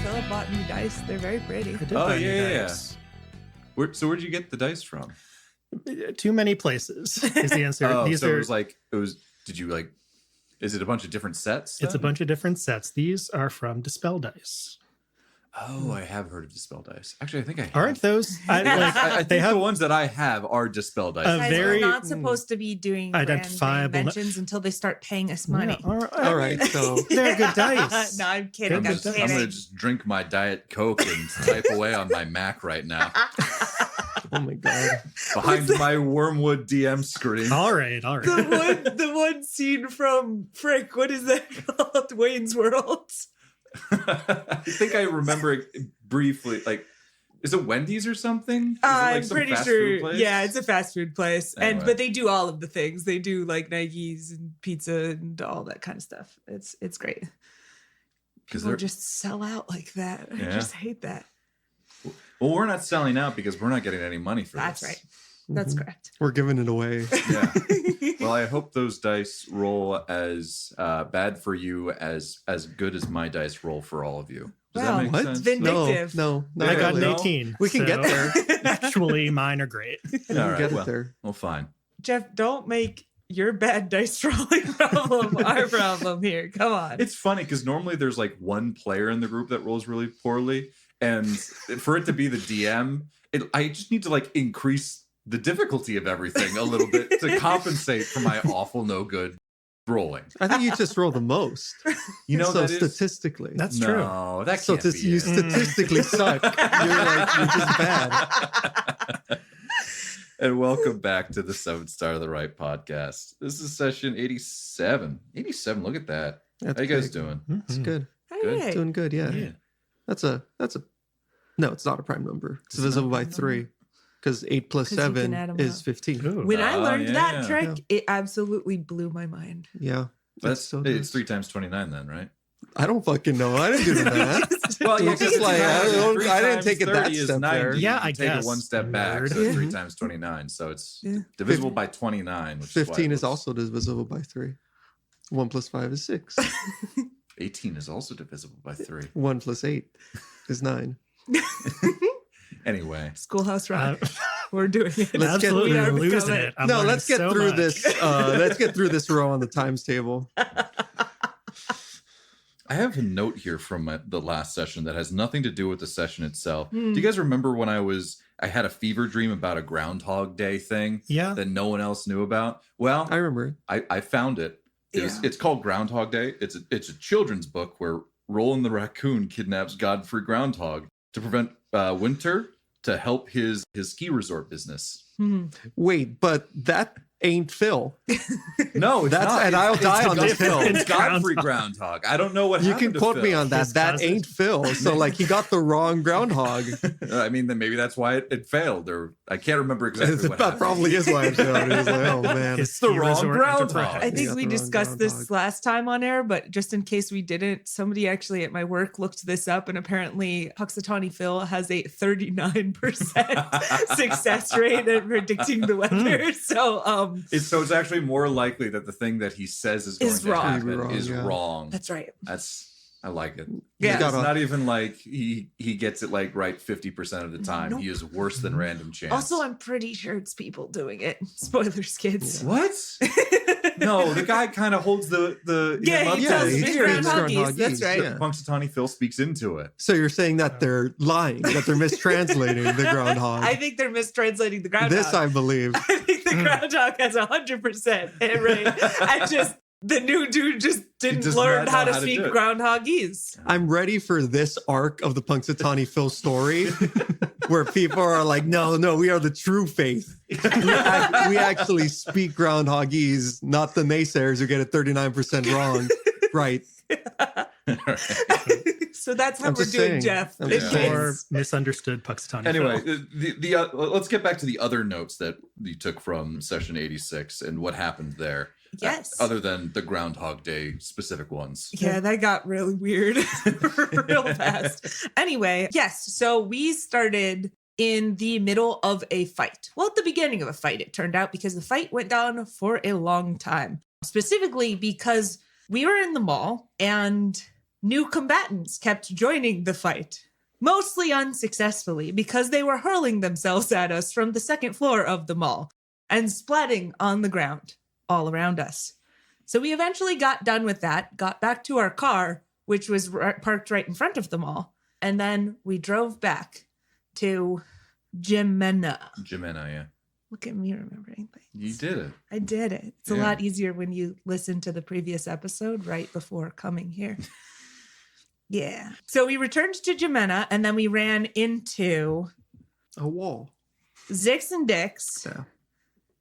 Philip bought new dice. They're very pretty. I did Oh, buy new yeah. dice. Where'd you get the dice from? Too many places is the answer. Oh, These so are, did you like, is it a bunch of different sets? it's a then? bunch of different sets. These are from Dispel Dice. Oh, I have heard of Dispel Dice. Actually, I think I have. Aren't those? I think they have the ones that I have are Dispel Dice. a Guys, very we're not supposed to be doing brand identifiable- inventions until they start paying us money. Yeah, All right, so they're good dice. No, I'm kidding. I'm I'm going kidding. to just drink my Diet Coke and type away on my Mac right now. oh my god, Behind my Wormwood DM screen. All right. The one scene from Frank, what is that called? Wayne's World. I think I remember it briefly. Like, is it Wendy's or something? Is it I'm some pretty fast food sure. place? Yeah, it's a fast food place, Anyway. but they do all of the things. They do like Nike's and pizza and all that kind of stuff. It's great. Because People just sell out like that. I Yeah. just hate that. well, we're not selling out because we're not getting any money for That's this. right. That's correct. we're giving it away. Yeah. Well, I hope those dice roll as bad for you as good as my dice roll for all of you. Does Wow. that make What? sense? Vindictive. No, I I got an really? 18. We can get so there. Actually, mine are great. We can All right, get well. it there. Well, fine. Jeff, don't make your bad dice rolling problem our problem here. Come on. It's funny because normally there's like one player in the group that rolls really poorly, and for it to be the DM, I just need to like increase the difficulty of everything a little bit to compensate for my awful no good rolling. I think you just roll the most. You know, so that is statistically, That's true. no, that so can't be you it. statistically suck. You're just bad. And welcome back to the 7 Star of the Right podcast. This is session 87. 87, look at that. That's How you guys big. doing? It's Mhm. good. good. Hey. Doing good. Yeah. Yeah. That's a. No, it's not a prime number. It's divisible by 3 because 8 plus 'Cause you can 7 add 'em is up. 15. Ooh. When I Oh, learned yeah. that trick, Yeah. it absolutely blew my mind. Yeah. That's so it's nice. 3 times 29 then, right? I don't fucking know. I didn't do the math. Well, yeah, 'cause it's like, I didn't take it that step there. Yeah, You I take guess, it one step back, so nerd. it's 3 times 29. So it's Yeah. divisible by 29, which 15 is is also divisible by 3. 1 plus 5 is 6. 18 is also divisible by 3. 1 plus 8 is 9. Anyway, Schoolhouse Rock. Uh, We're doing it. Let's get- absolutely we are losing becoming- it. I'm No, learning let's get so through much. this. Let's get through this row on the times table. I have a note here from the last session that has nothing to do with the session itself. Hmm. Do you guys remember when I had a fever dream about a Groundhog Day thing Yeah. that no one else knew about? Well, I remember. I found it. It's called Groundhog Day. It's a children's book where Roland the raccoon kidnaps Godfrey Groundhog to prevent winter to help his ski resort business. Hmm. Wait, but that ain't Phil. No, it's That's not. and I'll die on this Phil. It's Godfrey Groundhog. I don't know what You happened can quote to me Phil. on that. His That cousin. ain't Phil. So like he got the wrong groundhog. I mean, then maybe that's why it failed, or I can't remember exactly what that happened. probably is why it failed. He was like, oh man. His the ski wrong resort groundhog. enterprise. I You think got we the wrong discussed this groundhog. last time on air, but just in case we didn't, somebody actually at my work looked this up, and apparently Puxatawny Phil has a 39% success rate at predicting the weather. So It's actually more likely that the thing that he says is going Is to wrong. happen Wrong, is yeah. wrong. that's right. I like it. Yeah. It's got a- not even like he gets it like right 50% of the time. Nope. He is worse than random chance. Also, I'm pretty sure it's people doing it. Spoilers, kids. what? No, the guy kind of holds the Yeah, him up he to tells the he's Big ear. Groundhog Groundhoggies. That's Geese, right. yeah. Punxsutawney Phil speaks into it. So you're saying that they're lying, that they're mistranslating the groundhog. I think they're mistranslating the groundhog. This I believe. I think the groundhog has 100% hit rate. I just the new dude just didn't does learn not how know to how to speak do it. groundhogese. I'm ready for this arc of the Punxsutawney Phil story where people are like, no, we are the true faith. We actually speak groundhogese, not the naysayers who get it 39% wrong. Right. So that's how I'm we're just doing, saying. Jeff. I'm In just Or case- misunderstood Puxatawny Anyway, Phil. the let's get back to the other notes that you took from session 86 and what happened there. Yes. Other than the Groundhog Day specific ones. Yeah, that got really weird real fast. Anyway, yes. So we started in the middle of a fight. Well, at the beginning of a fight, it turned out, because the fight went on for a long time. Specifically because we were in the mall and new combatants kept joining the fight, mostly unsuccessfully because they were hurling themselves at us from the second floor of the mall and splatting on the ground all around us. So we eventually got done with that, got back to our car, which was parked right in front of the mall, and then we drove back to Jimena. Jimena, yeah. Look at me remembering things. You did it. I did it. It's a Yeah. lot easier when you listen to the previous episode right before coming here. Yeah. So we returned to Jimena and then we ran into A wall. Zix and Dix, Yeah.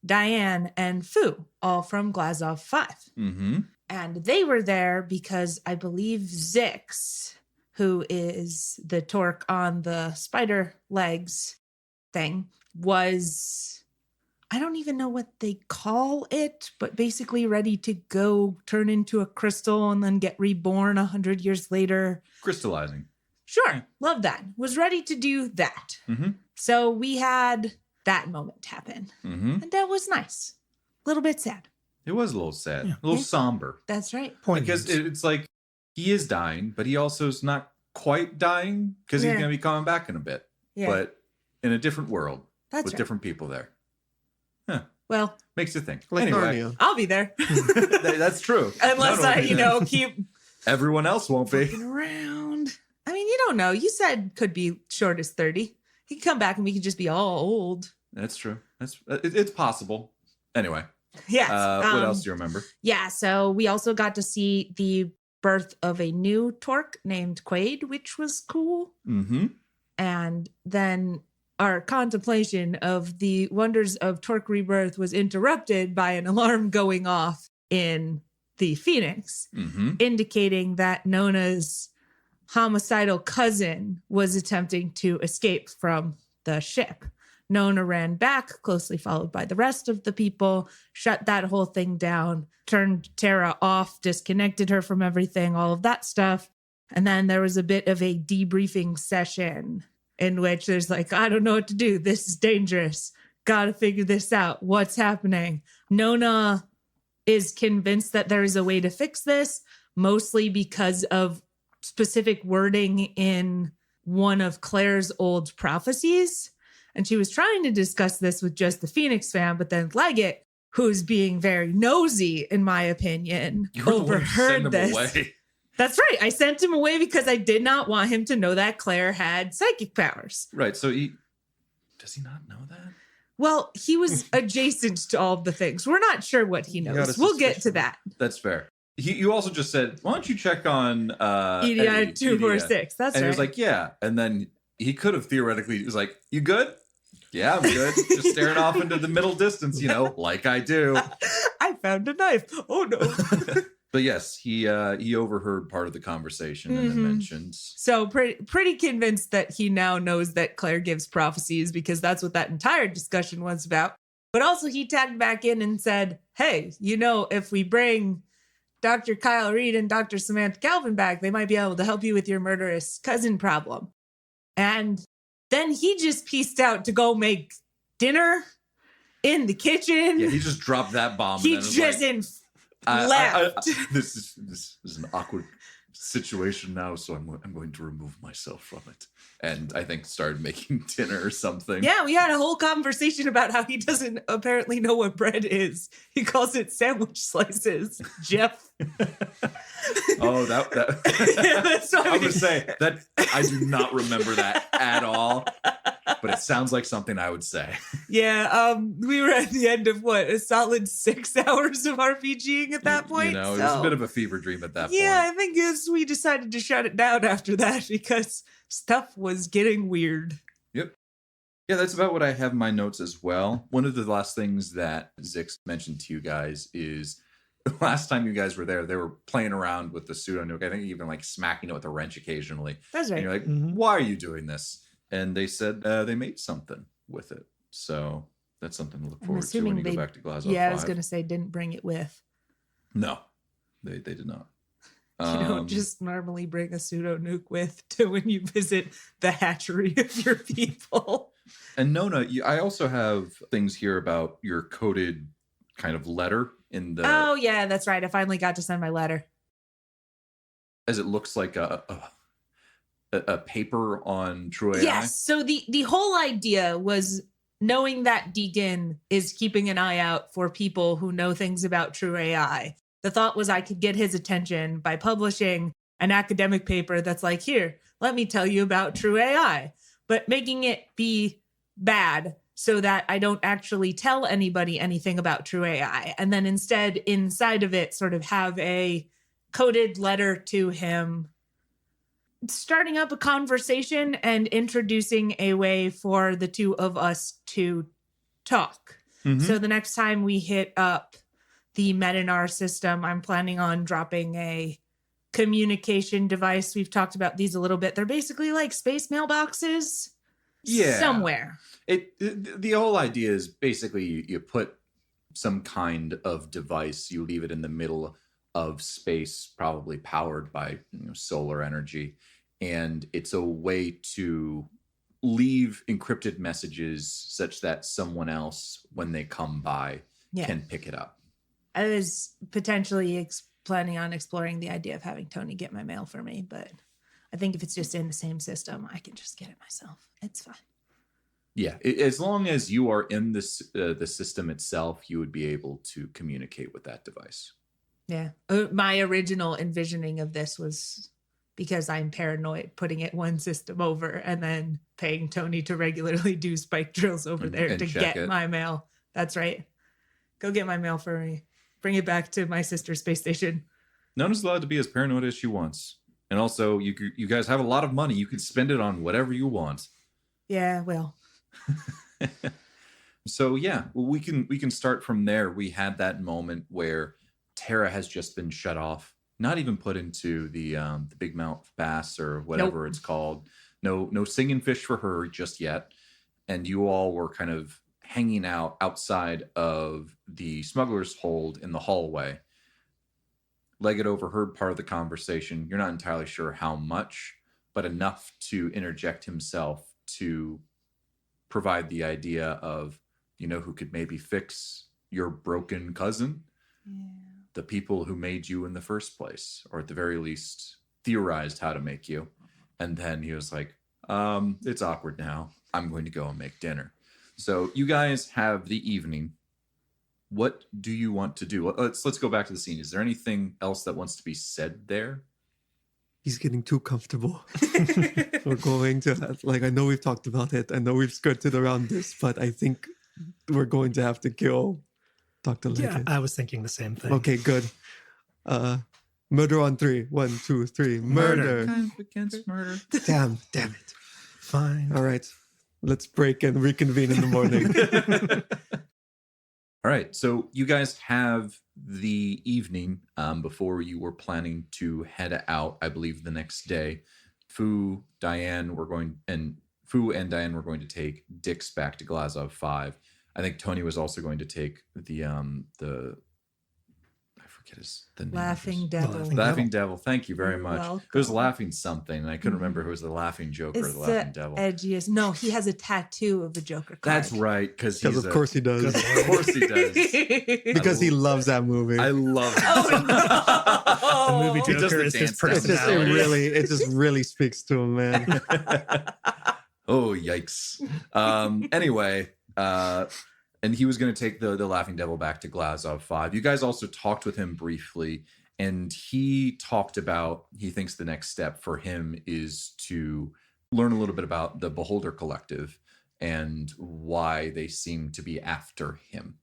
Diane, and Fu, all from Glazov 5. Mm-hmm. And they were there because I believe Zix, who is the torque on the spider legs thing, was, I don't even know what they call it, but basically ready to go turn into a crystal and then get reborn 100 years later. Crystallizing. Sure, love that. Was ready to do that. Mm-hmm. So we had that moment happen. Mm-hmm. And that was nice. A little bit sad. It was a little sad, Yeah. a little Yeah. somber. That's right. Because it's like he is dying, but he also is not quite dying because he's Yeah. going to be coming back in a bit, Yeah, but in a different world that's with right. different people there. Well, Makes you think. Like Anyway, Narnia. I'll be there. that's true. Unless Not I, only- keep everyone else won't be. looking around. I mean, you don't know. You said could be short as 30. He could come back and we could just be all old. That's true. It's possible. Anyway, Yes. what else do you remember? Yeah. So we also got to see the birth of a new Torque named Quaid, which was cool. Mm-hmm. And then our contemplation of the wonders of Torque rebirth was interrupted by an alarm going off in the Phoenix, Mm-hmm. indicating that Nona's homicidal cousin was attempting to escape from the ship. Nona ran back, closely followed by the rest of the people, shut that whole thing down, turned Tara off, disconnected her from everything, all of that stuff. And then there was a bit of a debriefing session in which there's like, I don't know what to do. This is dangerous. Gotta figure this out. What's happening? Nona is convinced that there is a way to fix this, mostly because of specific wording in one of Claire's old prophecies. And she was trying to discuss this with just the Phoenix Pham, but then Leggett, who's being very nosy, in my opinion, You were the one who overheard sent him this. away. That's right. I sent him away because I did not want him to know that Claire had psychic powers. Right. So does he not know that? Well, he was adjacent to all of the things. We're not sure what he got knows. a We'll get to suspicion. that. That's fair. You also just said, why don't you check on EDI Eddie, 246. That's and right. he was like, yeah. And then he could have theoretically, he was like, you good? Yeah, I'm good. Just staring off into the middle distance, like I do. I found a knife. Oh no. But yes, he overheard part of the conversation and then Mhm. mentioned. So pretty convinced that he now knows that Claire gives prophecies because that's what that entire discussion was about. But also he tagged back in and said, hey, if we bring Dr. Kyle Reed and Dr. Samantha Calvin back, they might be able to help you with your murderous cousin problem. And then he just pieced out to go make dinner in the kitchen. Yeah, he just dropped that bomb. He and then was just like, left. This is an awkward situation now, so I'm going to remove myself from it. And I think started making dinner or something. Yeah, we had a whole conversation about how he doesn't apparently know what bread is. He calls it sandwich slices. Jeff. Oh, that Yeah, that's what I would say that I do not remember that at all. But it sounds like something I would say. Yeah, we were at the end of a solid 6 hours of RPGing at that point. It was a bit of a fever dream at that Yeah, point. I think we decided to shut it down after that because stuff was getting weird. Yeah, that's about what I have in my notes as well. One of the last things that Zix mentioned to you guys is last time you guys were there, they were playing around with the pseudo nuke. I think even like smacking it with a wrench occasionally. That's And right. you're like, Mhm. why are you doing this? And they said they made something with it. So that's something to look I'm forward to assuming when you they- go back to Glazov Yeah, I 5. was going to say didn't bring it with. No, they did not. You don't just normally bring a pseudo nuke with to when you visit the hatchery of your people. And Nona, I also have things here about your coded kind of letter in the. Oh, yeah, that's right. I finally got to send my letter. as it looks like a paper on True AI? Yes. So the whole idea was knowing that Deacon is keeping an eye out for people who know things about True AI. The thought was I could get his attention by publishing an academic paper that's like, here, let me tell you about True AI, but making it be bad so that I don't actually tell anybody anything about True AI. And then instead, inside of it, sort of have a coded letter to him, starting up a conversation and introducing a way for the two of us to talk. Mhm. So the next time we hit up the Metanar system, I'm planning on dropping a communication device. We've talked about these a little bit. They're basically like space mailboxes. Yeah. Somewhere. The whole idea is basically you put some kind of device, you leave it in the middle of space, probably powered by solar energy, and it's a way to leave encrypted messages such that someone else, when they come by, can pick it up. I was potentially planning on exploring the idea of having Tony get my mail for me, but I think if it's just in the same system, I can just get it myself. It's fine. Yeah, as long as you are in this the system itself, you would be able to communicate with that device. Yeah. My original envisioning of this was because I'm paranoid, putting it one system over and then paying Tony to regularly do spike drills over there and to check get it. my mail. That's right. Go get my mail for me. Bring it back to my sister's space station. Nona's allowed to be as paranoid as she wants. And also, you guys have a lot of money. You can spend it on whatever you want. Yeah, well. So yeah, we can start from there. We had that moment where Tara has just been shut off, not even put into the big mouth bass or whatever it's called. No singing fish for her just yet. And you all were kind of hanging out outside of the smuggler's hold in the hallway. Leggett overheard part of the conversation. You're not entirely sure how much, but enough to interject himself to provide the idea of, who could maybe fix your broken cousin? Yeah. The people who made you in the first place, or at the very least theorized how to make you. And then he was like, it's awkward now. I'm going to go and make dinner. So you guys have the evening. What do you want to do? Let's go back to the scene. Is there anything else that wants to be said there? He's getting too comfortable. We're going to, I know we've talked about it. I know we've skirted around this, but I think we're going to have to kill Dr. Leggett. Yeah, I was thinking the same thing. Okay, good. Murder on 3. 1, 2, 3. Murder. Kind of against murder. Damn it. Fine. All right. Let's break and reconvene in the morning. All right. So you guys have the evening before you were planning to head out, I believe, the next day. Fu and Diane were going to take Dix back to Glazov 5. I think Tony was also going to take the I forget the name. Laughing Devil. Laughing Devil. Thank you very You're much. welcome. It was laughing something, and I couldn't remember who was the laughing Joker or It's the laughing Devil. edgiest. No, he has a tattoo of a Joker card. That's right, because Of course he does. Of course he does. Because he loves that movie. I love it. The movie He does Joker the is his dance It's just, personality. it just really speaks to him, man. Oh, yikes. Anyway, and he was going to take the Laughing Devil back to Glazov 5. You guys also talked with him briefly, and he talked about, he thinks the next step for him is to learn a little bit about the Beholder Collective and why they seem to be after him.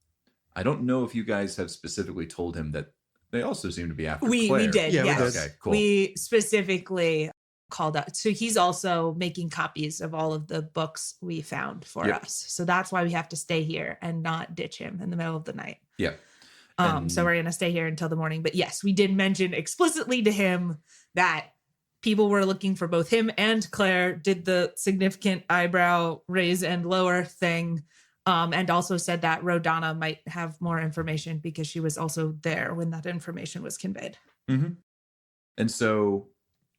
I don't know if you guys have specifically told him that they also seem to be after We Claire. did, Yeah, we yes. did. Okay, cool. We specifically called out. So he's also making copies of all of the books we found for Yep. us. So that's why we have to stay here and not ditch him in the middle of the night. Yeah. And- So we're going to stay here until the morning. But yes, we did mention explicitly to him that people were looking for both him and Claire, did the significant eyebrow raise and lower thing, and also said that Rodana might have more information because she was also there when that information was conveyed. Mm-hmm. And so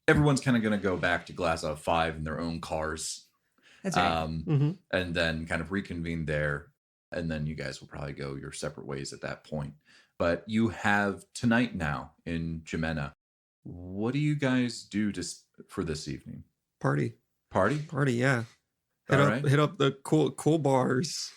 everyone's kind of going to go back to Glazov 5 in their own cars. That's right. Mhm. And then kind of reconvene there. And then you guys will probably go your separate ways at that point. But you have tonight now in Jimena. what do you guys do for this evening? Party, Party? yeah. All right. Hit up the cool bars.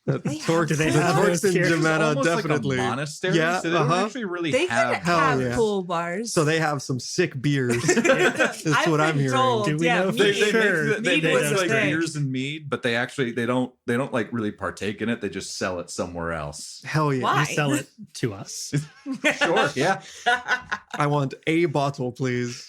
The They Torques, Do they the have Torques those in here? Jemena, Almost definitely. like a monastery. Yeah, So they don't uh-huh. actually really They can have. have yeah. pool bars. So they have some sick beers. That's I've what I'm been hearing. told, Do we yeah, know if They, mead- they Sure. make, they Mead make was a like thing. beers and mead, but they don't like really partake in it. They just sell it somewhere else. Hell yeah. Why? You sell it to us. Sure, yeah. I want a bottle, please.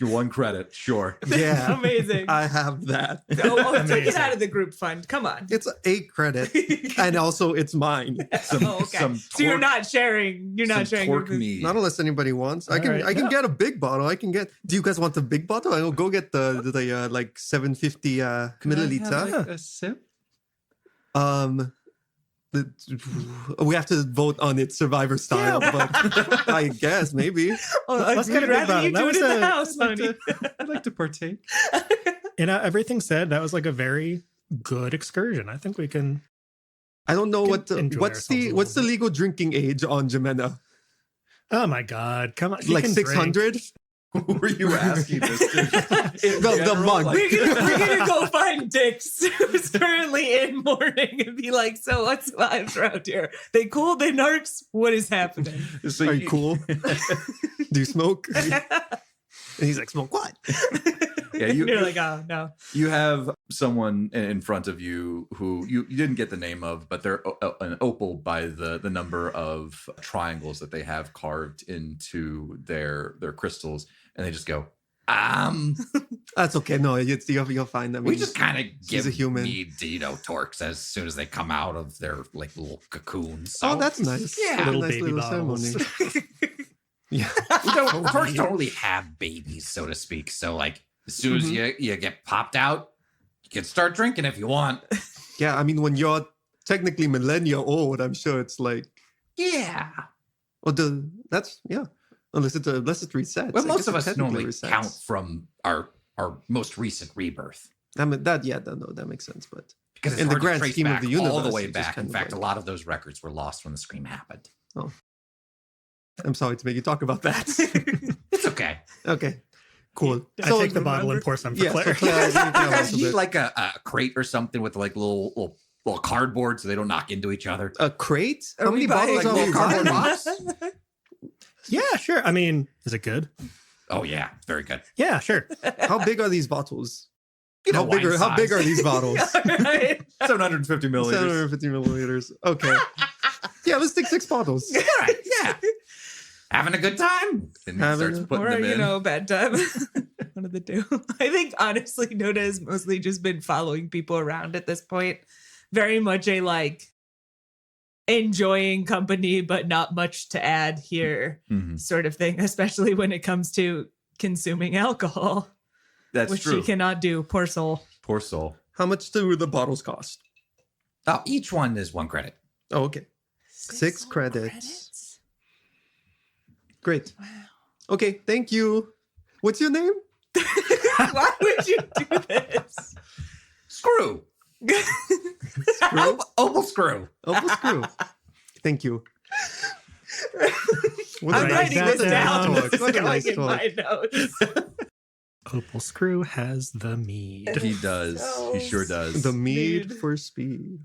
Your one credit, sure. Yeah. Amazing. I have that. Take it Amazing. out of the group fund. Come on. It's a credit. And also it's mine. Some, Oh, okay. some So you're torque- not sharing. You're not some sharing. torque with- mead. Not unless anybody wants. I All can right. I can No. get a big bottle. Do you guys want the big bottle? I'll go get the like 750 Can I have, milliliter. like, a sip? We have to vote on it survivor style, but I guess maybe. Oh, Let's I'd get a big rather you bottle. do That it in was the a- house, honey. I'd like to partake. And everything said, that was like a very good excursion. I think we can. I don't know Can enjoy what's ourselves a what's the little bit. legal drinking age on Jemena? Oh my God! Come on, you Like can drink. 600? Who were you asking this to? In The general, monk. like- We're gonna go find Dix, who's currently in mourning, and be like, "So what's vibes around here? They cool? They narcs? What is happening?" So Are you cool? Do you smoke? And he's like, smoke what? Yeah, You're like, "Oh no." You have someone in front of you who you didn't get the name of, but they're an opal by the number of triangles that they have carved into their crystals, and they just go, That's okay. No, you'll find them. We just kind of he's give a human. mead to, torques as soon as they come out of their like little cocoons. Oh, So, that's nice. Yeah. What a Little nice baby little bottles. ceremony. Yeah. torques don't really have babies, so to speak. So like as soon as you get popped out, you can start drinking if you want. Yeah, I mean, when you're technically millennia old, I'm sure it's like, Yeah. well, yeah. Unless it resets. Well, I most guess of it us technically normally resets. count from our most recent rebirth. I mean, that makes sense. But Because it's In the hard to grand trace scheme of back the universe, all the way it's just back. kind In of fact, like- a lot of those records were lost when the scream happened. I'm sorry to make you talk about that. It's okay. Okay, cool. I take the bottle and pour some for Yeah, so Claire. Claire, you can have Guys a need bit. like a crate or something with like little cardboard so they don't knock into each other. A crate? Are How we many buying, bottles like, are we little cardboard buying? box? Yeah, sure. I mean, is it good? Oh yeah, very good. Yeah, sure. How big are these bottles? You know, How big wine are size. these bottles? Right. 750 milliliters. 750 milliliters. Okay. Yeah, let's take 6 bottles. All right, yeah. Having a good time. And he Having starts a- putting Or, them in. bad time. One of the two. I think honestly, Noda has mostly just been following people around at this point. Very much a like enjoying company, but not much to add here Mhm. sort of thing, especially when it comes to consuming alcohol, That's which true. she cannot do. Poor soul. Poor soul. How much do the bottles cost? Oh, each one is 1 credit. Oh, okay. 6 whole credits. Great. Okay, thank you. What's your name? Why would you do this? Screw. Screw? Opal screw. Opal Screw. Thank you. What I'm a Write writing that this down. down. This is What a going nice in talk. my notes. Opal Screw has the mead. He does. He sure does. The mead Mead. for speed.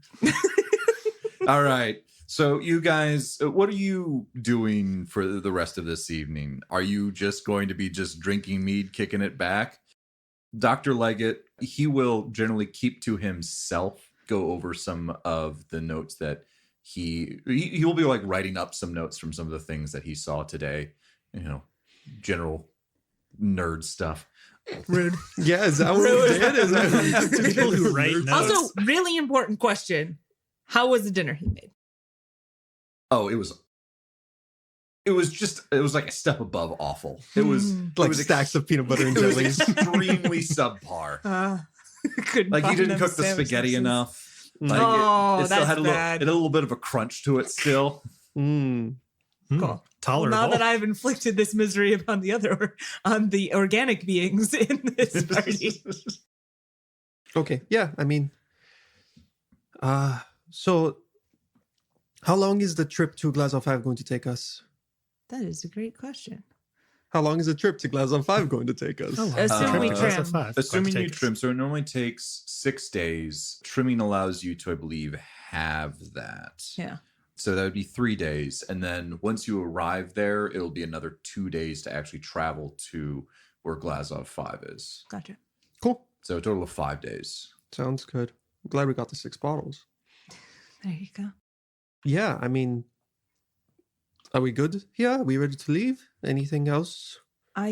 All right. So you guys, what are you doing for the rest of this evening? Are you just going to be just drinking mead, kicking it back? Dr. Leggett, he will generally keep to himself, go over some of the notes that he will be like writing up some notes from some of the things that he saw today, general nerd stuff. Rude. Yeah, is that what we did? Is that what we did? People who write notes. Also, really important question. How was the dinner he made? Oh, it was like a step above awful. It was Like it was stacks of peanut butter and it was jelly. extremely subpar. Couldn't Like he find didn't them cook the sandwiches. spaghetti enough. Like Oh, it still that's had a little, bad. it had a little bit of a crunch to it still. Mm. Hmm, Cool. Well, tolerable. now that I've inflicted this misery upon the organic beings in this party. Okay, yeah, I mean, so how long is the trip to Glazov 5 going to take us? That is a great question. How long is the trip to Glazov 5 going to take us? Assume we trim. Assuming you trim, so it normally takes 6 days. Trimming allows you to, I believe, have that. Yeah. So that would be 3 days. And then once you arrive there, it'll be another 2 days to actually travel to where Glazov 5 is. Gotcha. Cool. So a total of 5 days. Sounds good. I'm glad we got the 6 bottles. There you go. Yeah, I mean, are we good here? Are we ready to leave? Anything else? How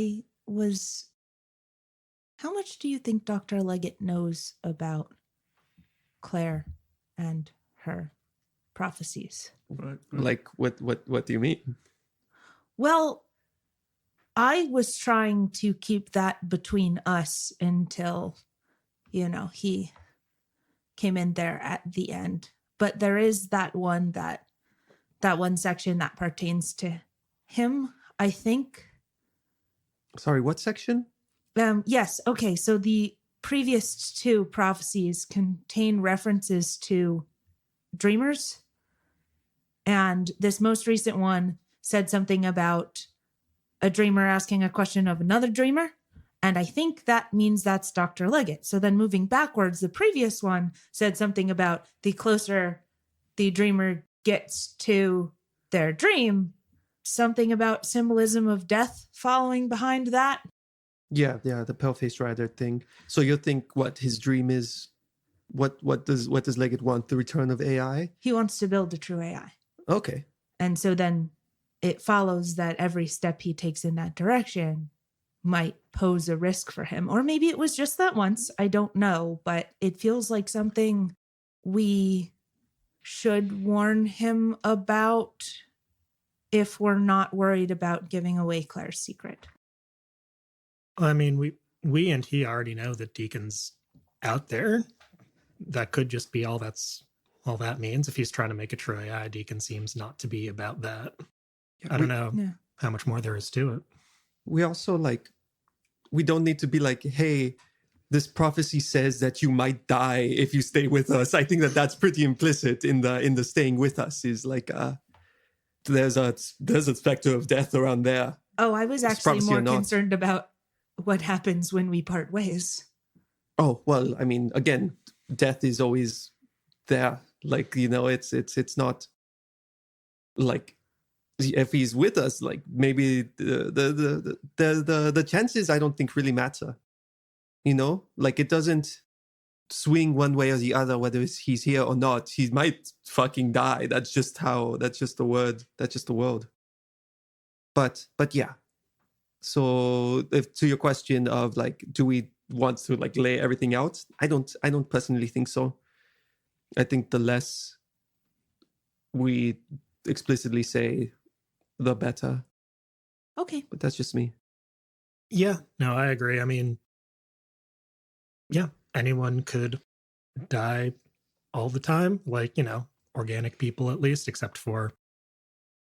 much do you think Dr. Leggett knows about Claire and her prophecies? Like, what do you mean? Well, I was trying to keep that between us until, he came in there at the end. But there is that one section that pertains to him, I think. Sorry, what section? Yes. Okay. So the previous 2 prophecies contain references to dreamers. And this most recent one said something about a dreamer asking a question of another dreamer. And I think that means that's Dr. Leggett. So then moving backwards, the previous one said something about the closer the dreamer gets to their dream, something about symbolism of death following behind that. Yeah, the pale-faced rider thing. So you think what his dream is? What does Leggett want? The return of AI? He wants to build a true AI. Okay. And so then it follows that every step he takes in that direction might pose a risk for him. Or maybe it was just that once. I don't know. But it feels like something we should warn him about if we're not worried about giving away Claire's secret. I mean, we and he already know that Deacon's out there. That could just be all that means. If he's trying to make a true AI, Deacon seems not to be about that. I don't know how much more there is to it. We also we don't need to be like, hey, this prophecy says that you might die if you stay with us. I think that's pretty implicit in the staying with us is like there's a specter of death around there. Oh, I was actually more concerned about what happens when we part ways. Oh, well, I mean, again, death is always there. Like, it's not like if he's with us, like maybe the chances I don't think really matter. Like it doesn't swing one way or the other whether he's here or not. He might fucking die. That's just the word. That's just the world. But yeah. So if to your question of like, do we want to like lay everything out? I don't personally think so. I think the less we explicitly say, the better. Okay. But that's just me. Yeah, no, I agree. I mean, yeah, anyone could die all the time, like, organic people at least, except for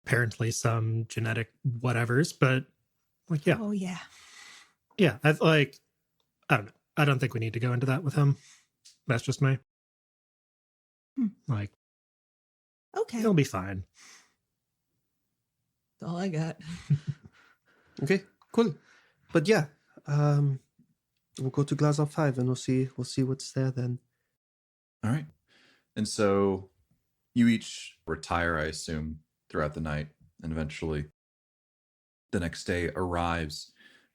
apparently some genetic whatevers. But like, yeah. Oh, yeah. Yeah, I don't know. I don't think we need to go into that with him. That's just me. Like, okay, he'll be fine. That's all I got. Okay, cool. But yeah, we'll go to Glazov 5 and we'll see what's there then. All right. And so you each retire, I assume, throughout the night, and eventually the next day arrives.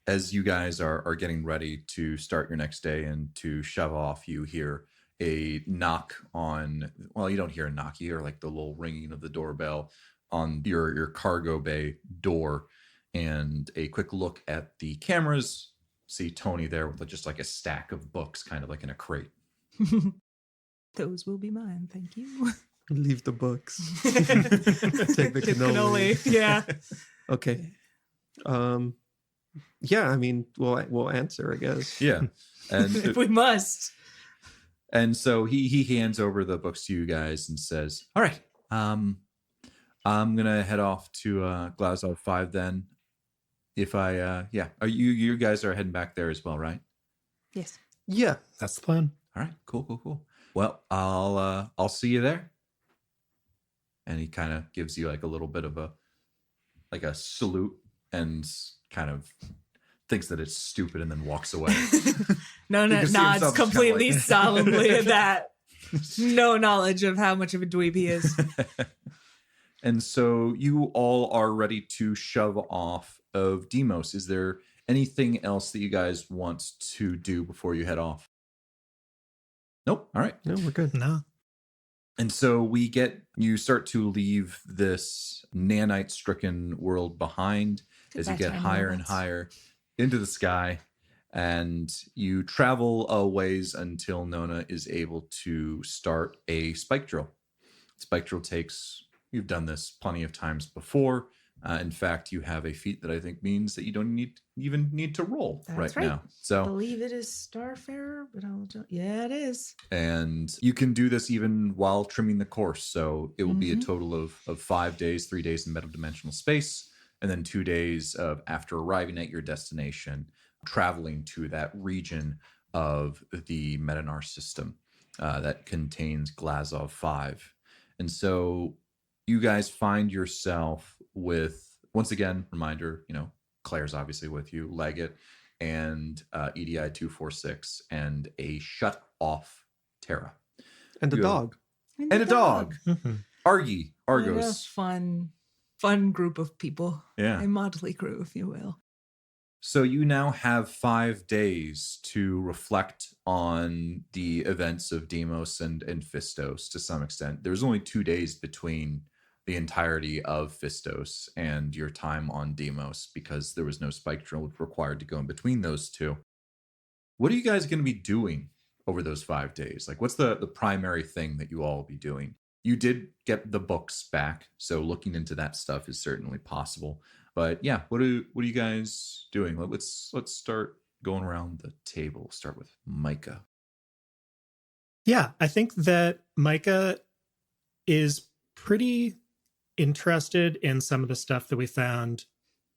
As you guys are getting ready to start your next day and to shove off, you hear a knock on, well, you don't hear a knock, you hear like the little ringing of the doorbell on your cargo bay door, and a quick look at the cameras. See Tony there with just like a stack of books, kind of like in a crate. Those will be mine, thank you. Leave the books. Take the cannoli. Yeah. Okay. Yeah, I mean, we'll answer, I guess. Yeah. And If we must. And so he hands over the books to you guys and says, all right, I'm going to head off to Glazov 5 then. If you guys are heading back there as well, right? Yes. Yeah. That's the plan. All right, cool. Well, I'll see you there. And he kind of gives you like a little bit of a salute and kind of thinks that it's stupid and then walks away. Nona You can see nods himself just completely kinda like- solemnly at that. No knowledge of how much of a dweeb he is. And so you all are ready to shove off of Dimos. Is there anything else that you guys want to do before you head off? Nope. All right. No, we're good. No. And so you start to leave this nanite stricken world behind as you get higher and higher into the sky. And you travel a ways until Nona is able to start a spike drill. Spike drill you've done this plenty of times before. In fact, you have a feat that I think means that you don't even need to roll That's right right. now. I So, believe it is Starfarer, but yeah, it is. and you can do this even while trimming the course. So it will be a total of 5 days, 3 days in metadimensional space, and then 2 days of after arriving at your destination, traveling to that region of the Metanar system that contains Glazov 5. And so you guys find yourself with, once again, reminder, Claire's obviously with you, Leggett, and EDI 246, and a shut off Terra. And a You have- dog. And a dog. Mhm. Argy. What a Argos. fun group of people. Yeah. A motley crew, if you will. So you now have 5 days to reflect on the events of Demos and Fistos to some extent. There's only 2 days between the entirety of Fistos and your time on Demos because there was no spike drill required to go in between those two. What are you guys going to be doing over those 5 days? Like, what's the primary thing that you all will be doing? You did get the books back, so looking into that stuff is certainly possible. But yeah, what are you guys doing? Let's start going around the table. Start with Micah. Yeah, I think that Micah is pretty interested in some of the stuff that we found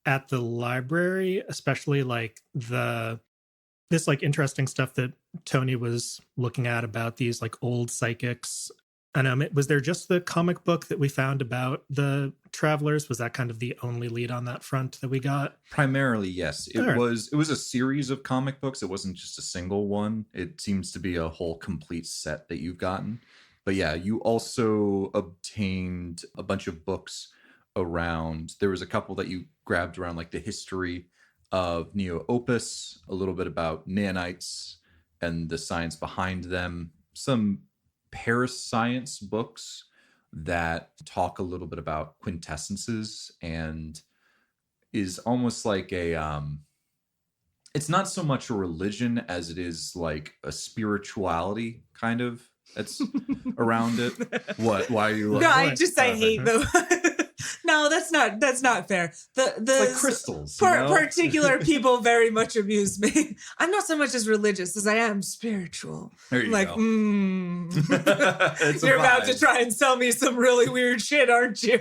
at the library, especially like this like interesting stuff that Tony was looking at about these like old psychics. And was there just the comic book that we found about the travelers? Was that kind of the only lead on that front that we got? Primarily, yes. It All right. was a series of comic books. It wasn't just a single one. It seems to be a whole complete set that you've gotten. But yeah, you also obtained a bunch of books around. There was a couple that you grabbed around like the history of Neo Opus, a little bit about nanites and the science behind them, some Paris science books that talk a little bit about quintessences and is almost like it's not so much a religion as it is like a spirituality kind of that's around it. What? Why are you No, like, I hate them. No, that's not fair. it's like crystals? Particular people very much amuse me. I'm not so much as religious as I am spiritual. There you Like, go. It's a you're about vibe. to try and sell me some really weird shit, aren't you?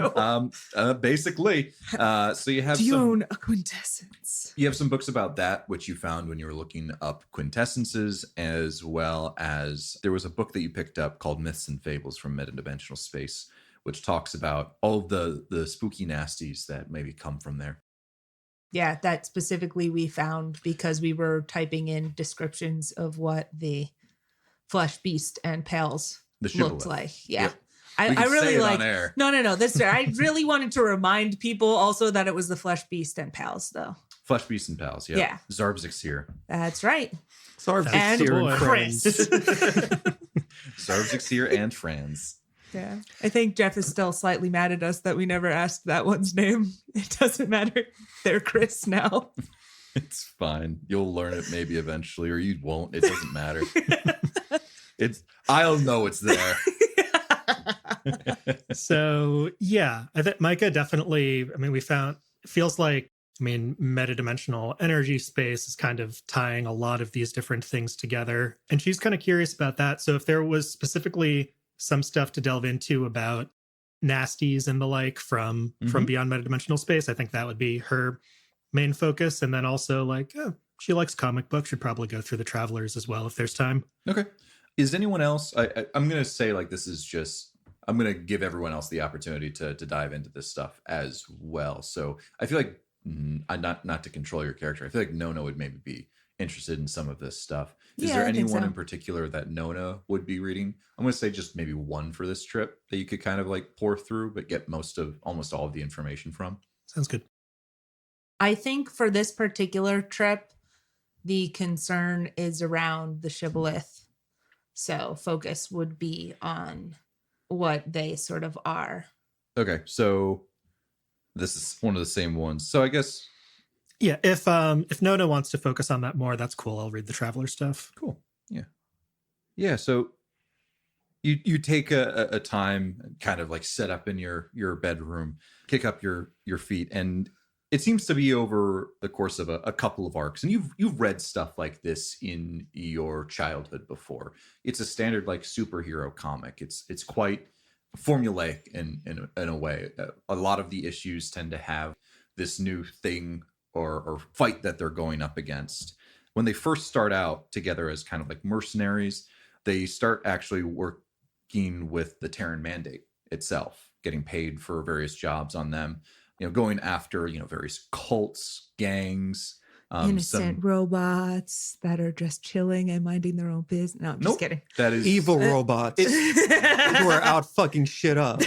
Basically. So you have Do you some. own a quintessence? You have some books about that, which you found when you were looking up quintessences, as well as there was a book that you picked up called Myths and Fables from Metadimensional Space, which talks about all of the spooky nasties that maybe come from there. Yeah, that specifically we found because we were typing in descriptions of what the flesh beast and pals The looked shibboleth. like. Yeah. Yep. I We can really say it like on air. No. That's fair. I really wanted to remind people also that it was the flesh beast and pals, though. Flesh Beasts and Pals, yeah. Yeah. Zarbzik's here. That's right. Sarv And Seer boy. friends. Chris. Zarbzik's here and friends. Yeah. I think Jeff is still slightly mad at us that we never asked that one's name. It doesn't matter. They're Chris now. It's fine. You'll learn it maybe eventually, or you won't. It doesn't matter. I'll know it's there. So yeah, I think Micah definitely, we found, feels like, metadimensional energy space is kind of tying a lot of these different things together. And she's kind of curious about that. So if there was specifically some stuff to delve into about nasties and the like from beyond metadimensional space, I think that would be her main focus. And then also she likes comic books, should probably go through the Travelers as well if there's time. Okay. Is anyone else? I'm going to say this is just. I'm going to give everyone else the opportunity to dive into this stuff as well. So I feel like not to control your character. I feel like Nona would maybe be interested in some of this stuff. Is Yeah, there I think anyone so. in particular that Nona would be reading? I'm going to say just maybe one for this trip that you could kind of like pour through, but get almost all of the information from. Sounds good. I think for this particular trip, the concern is around the shibboleth. So focus would be on what they sort of are. Okay, so this is one of the same ones. So I guess Yeah, if Nona wants to focus on that more, that's cool. I'll read the traveler stuff. cool. Yeah. So you take a time and kind of like set up in your bedroom, kick up your feet, and it seems to be over the course of a couple of arcs. And you've read stuff like this in your childhood before. It's a standard like superhero comic. It's quite formulaic in a way. A lot of the issues tend to have this new thing or fight that they're going up against. When they first start out together as kind of like mercenaries, they start actually working with the Terran Mandate itself, getting paid for various jobs on them, going after, various cults, gangs, Innocent robots that are just chilling and minding their own business. No, I'm just Nope. kidding. That is Evil robots who are out fucking shit up.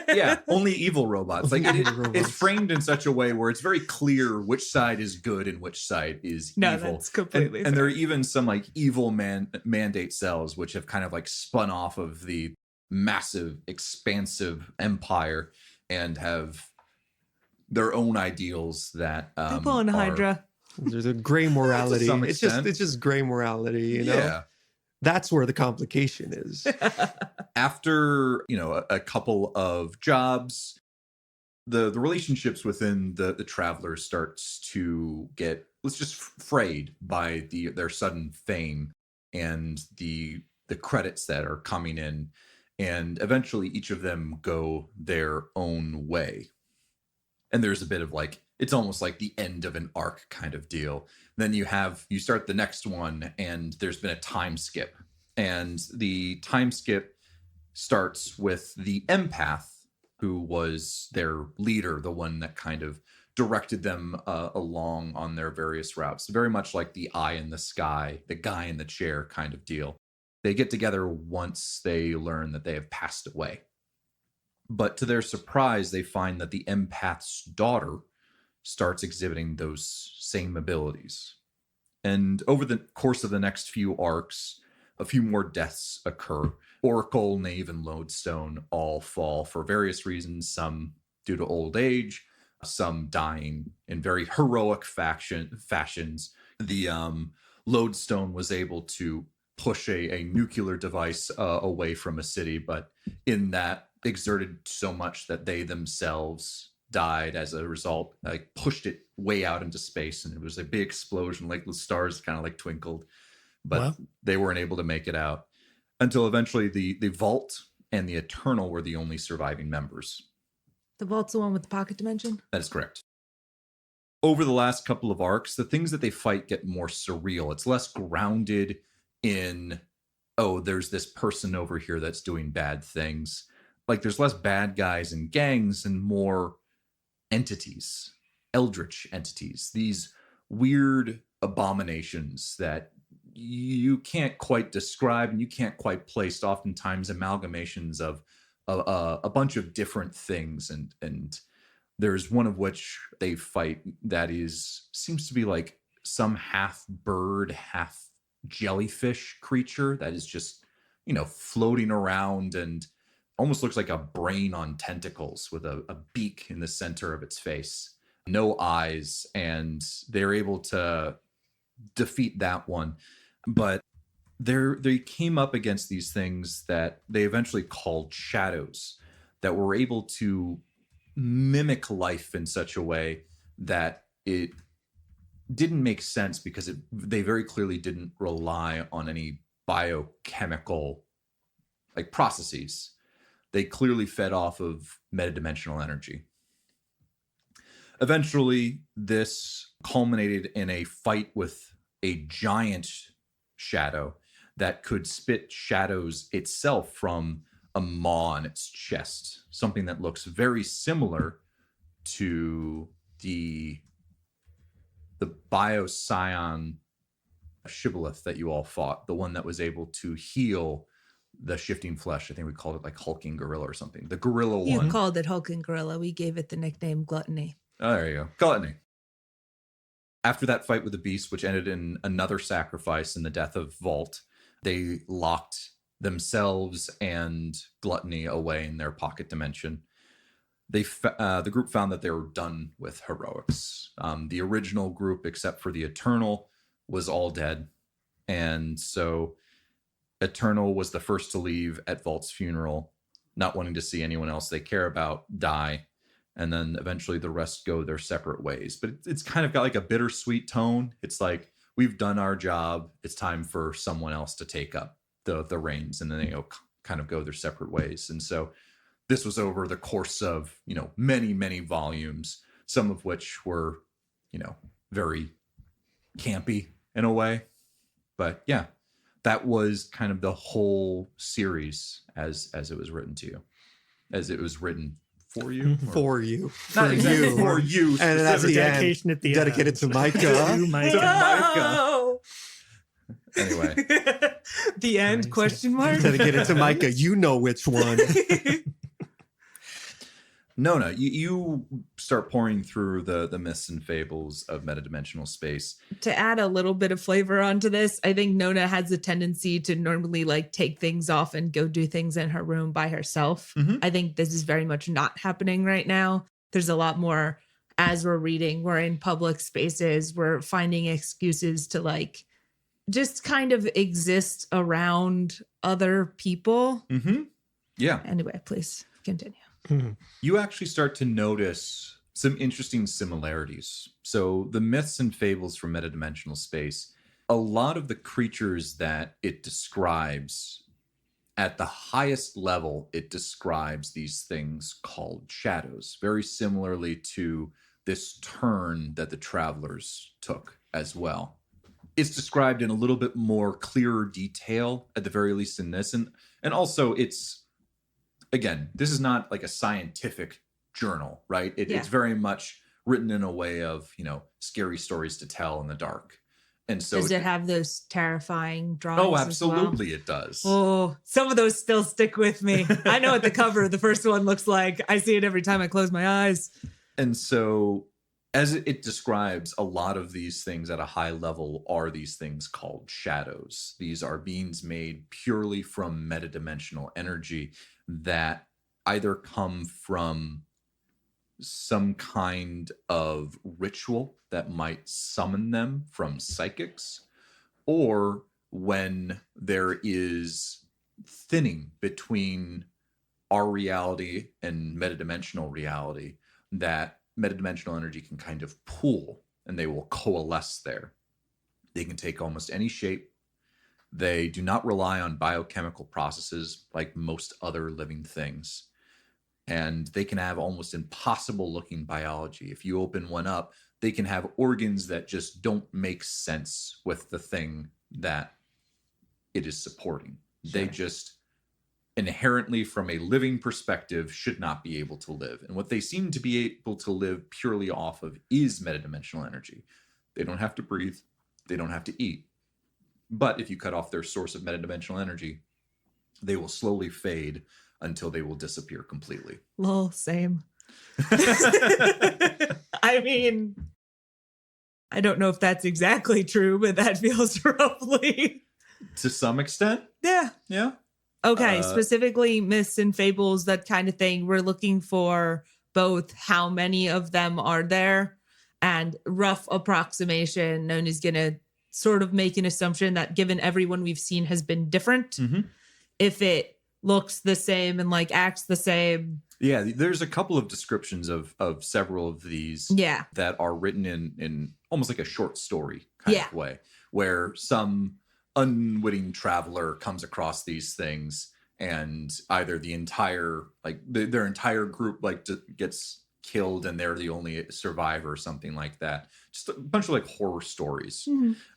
yeah, only evil robots. Like Evil robots. it's framed in such a way where it's very clear which side is good and which side is No, evil. that's completely and there are fair. even some like evil mandate cells which have kind of like spun off of the massive, expansive empire and have their own ideals that People in are- Hydra. There's a gray morality. some It's extent. just gray morality, Yeah. That's where the complication is. After a couple of jobs, the relationships within the travelers starts to get, let's just frayed by their sudden fame and the credits that are coming in, and eventually each of them go their own way. And there's a bit of like, it's almost like the end of an arc kind of deal. Then you start the next one and there's been a time skip. And the time skip starts with the empath, who was their leader, the one that kind of directed them along on their various routes. Very much like the eye in the sky, the guy in the chair kind of deal. They get together once they learn that they have passed away. But to their surprise, they find that the empath's daughter starts exhibiting those same abilities. And over the course of the next few arcs, a few more deaths occur. Oracle, Knave, and Lodestone all fall for various reasons, some due to old age, some dying in very heroic fashions. The Lodestone was able to push a nuclear device away from a city, but in that exerted so much that they themselves died as a result, like pushed it way out into space, and it was a big explosion, like the stars kind of like twinkled, but Wow. they weren't able to make it out until eventually the Vault and the Eternal were the only surviving members. The Vault's the one with the pocket dimension? That is correct. Over the last couple of arcs, the things that they fight get more surreal. It's less grounded in, oh, there's this person over here that's doing bad things. Like there's less bad guys and gangs and more entities, eldritch entities, these weird abominations that you can't quite describe and you can't quite place, oftentimes amalgamations of a bunch of different things. And there's one of which they fight that seems to be like some half bird, half jellyfish creature that is just, floating around and almost looks like a brain on tentacles with a beak in the center of its face, no eyes, and they're able to defeat that one. But they came up against these things that they eventually called shadows that were able to mimic life in such a way that it didn't make sense because they very clearly didn't rely on any biochemical like processes. They clearly fed off of metadimensional energy. Eventually, this culminated in a fight with a giant shadow that could spit shadows itself from a maw on its chest, something that looks very similar to the the Bioscion shibboleth that you all fought, the one that was able to heal the shifting flesh. I think we called it like hulking gorilla or something. The gorilla You one. called it hulking gorilla. We gave it the nickname gluttony. Oh, there you go. Gluttony. After that fight with the beast, which ended in another sacrifice in the death of Vault, they locked themselves and Gluttony away in their pocket dimension. The group found that they were done with heroics. The original group, except for the Eternal, was all dead. And so Eternal was the first to leave at Vault's funeral, not wanting to see anyone else they care about die. And then eventually the rest go their separate ways. But it's kind of got like a bittersweet tone. It's like, we've done our job. It's time for someone else to take up the reins, and then they kind of go their separate ways. And so this was over the course of, many, many volumes, some of which were, very campy in a way. But yeah, that was kind of the whole series as it was written to you, as it was written for you. For you. Not For exactly you. for you. And then at There's a the dedication end, at the dedicated end. to Micah. To Micah. No! Anyway, The end? Nice. Question mark? Dedicated to Micah. You know which one. Nona, you start pouring through the myths and fables of metadimensional space. To add a little bit of flavor onto this, I think Nona has a tendency to normally take things off and go do things in her room by herself. Mhm. I think this is very much not happening right now. There's a lot more as we're reading, we're in public spaces, we're finding excuses to just kind of exist around other people. Mm-hmm. Yeah. Anyway, please continue. You actually start to notice some interesting similarities. So the myths and fables from metadimensional space, a lot of the creatures that it describes at the highest level, it describes these things called shadows, very similarly to this turn that the travelers took as well. It's described in a little bit more clearer detail, at the very least in this. And also it's, again, this is not like a scientific journal, right? It's very much written in a way of, scary stories to tell in the dark. And so Does it have those terrifying drawings? Oh, as well? absolutely it does. Oh, some of those still stick with me. I know what the cover of the first one looks like. I see it every time I close my eyes. And so as it describes, a lot of these things at a high level are these things called shadows. These are beings made purely from metadimensional energy that either come from some kind of ritual that might summon them from psychics, or when there is thinning between our reality and metadimensional reality, that metadimensional energy can kind of pool and they will coalesce there. They can take almost any shape. They do not rely on biochemical processes like most other living things. And they can have almost impossible looking biology. If you open one up, they can have organs that just don't make sense with the thing that it is supporting. Sure. They just inherently, from a living perspective, should not be able to live. And what they seem to be able to live purely off of is metadimensional energy. They don't have to breathe. They don't have to eat. But if you cut off their source of metadimensional energy, they will slowly fade until they will disappear completely. Lol, same. I mean, I don't know if that's exactly true, but that feels roughly. To some extent, Yeah. yeah. Okay, specifically myths and fables, that kind of thing. We're looking for both how many of them are there and rough approximation. Noni's going to sort of make an assumption that given everyone we've seen has been different, if it looks the same and acts the same. Yeah, there's a couple of descriptions of several of these that are written in almost like a short story kind of way, where some unwitting traveler comes across these things and either the entire their entire group gets killed and they're the only survivor or something like that. Just a bunch of horror stories.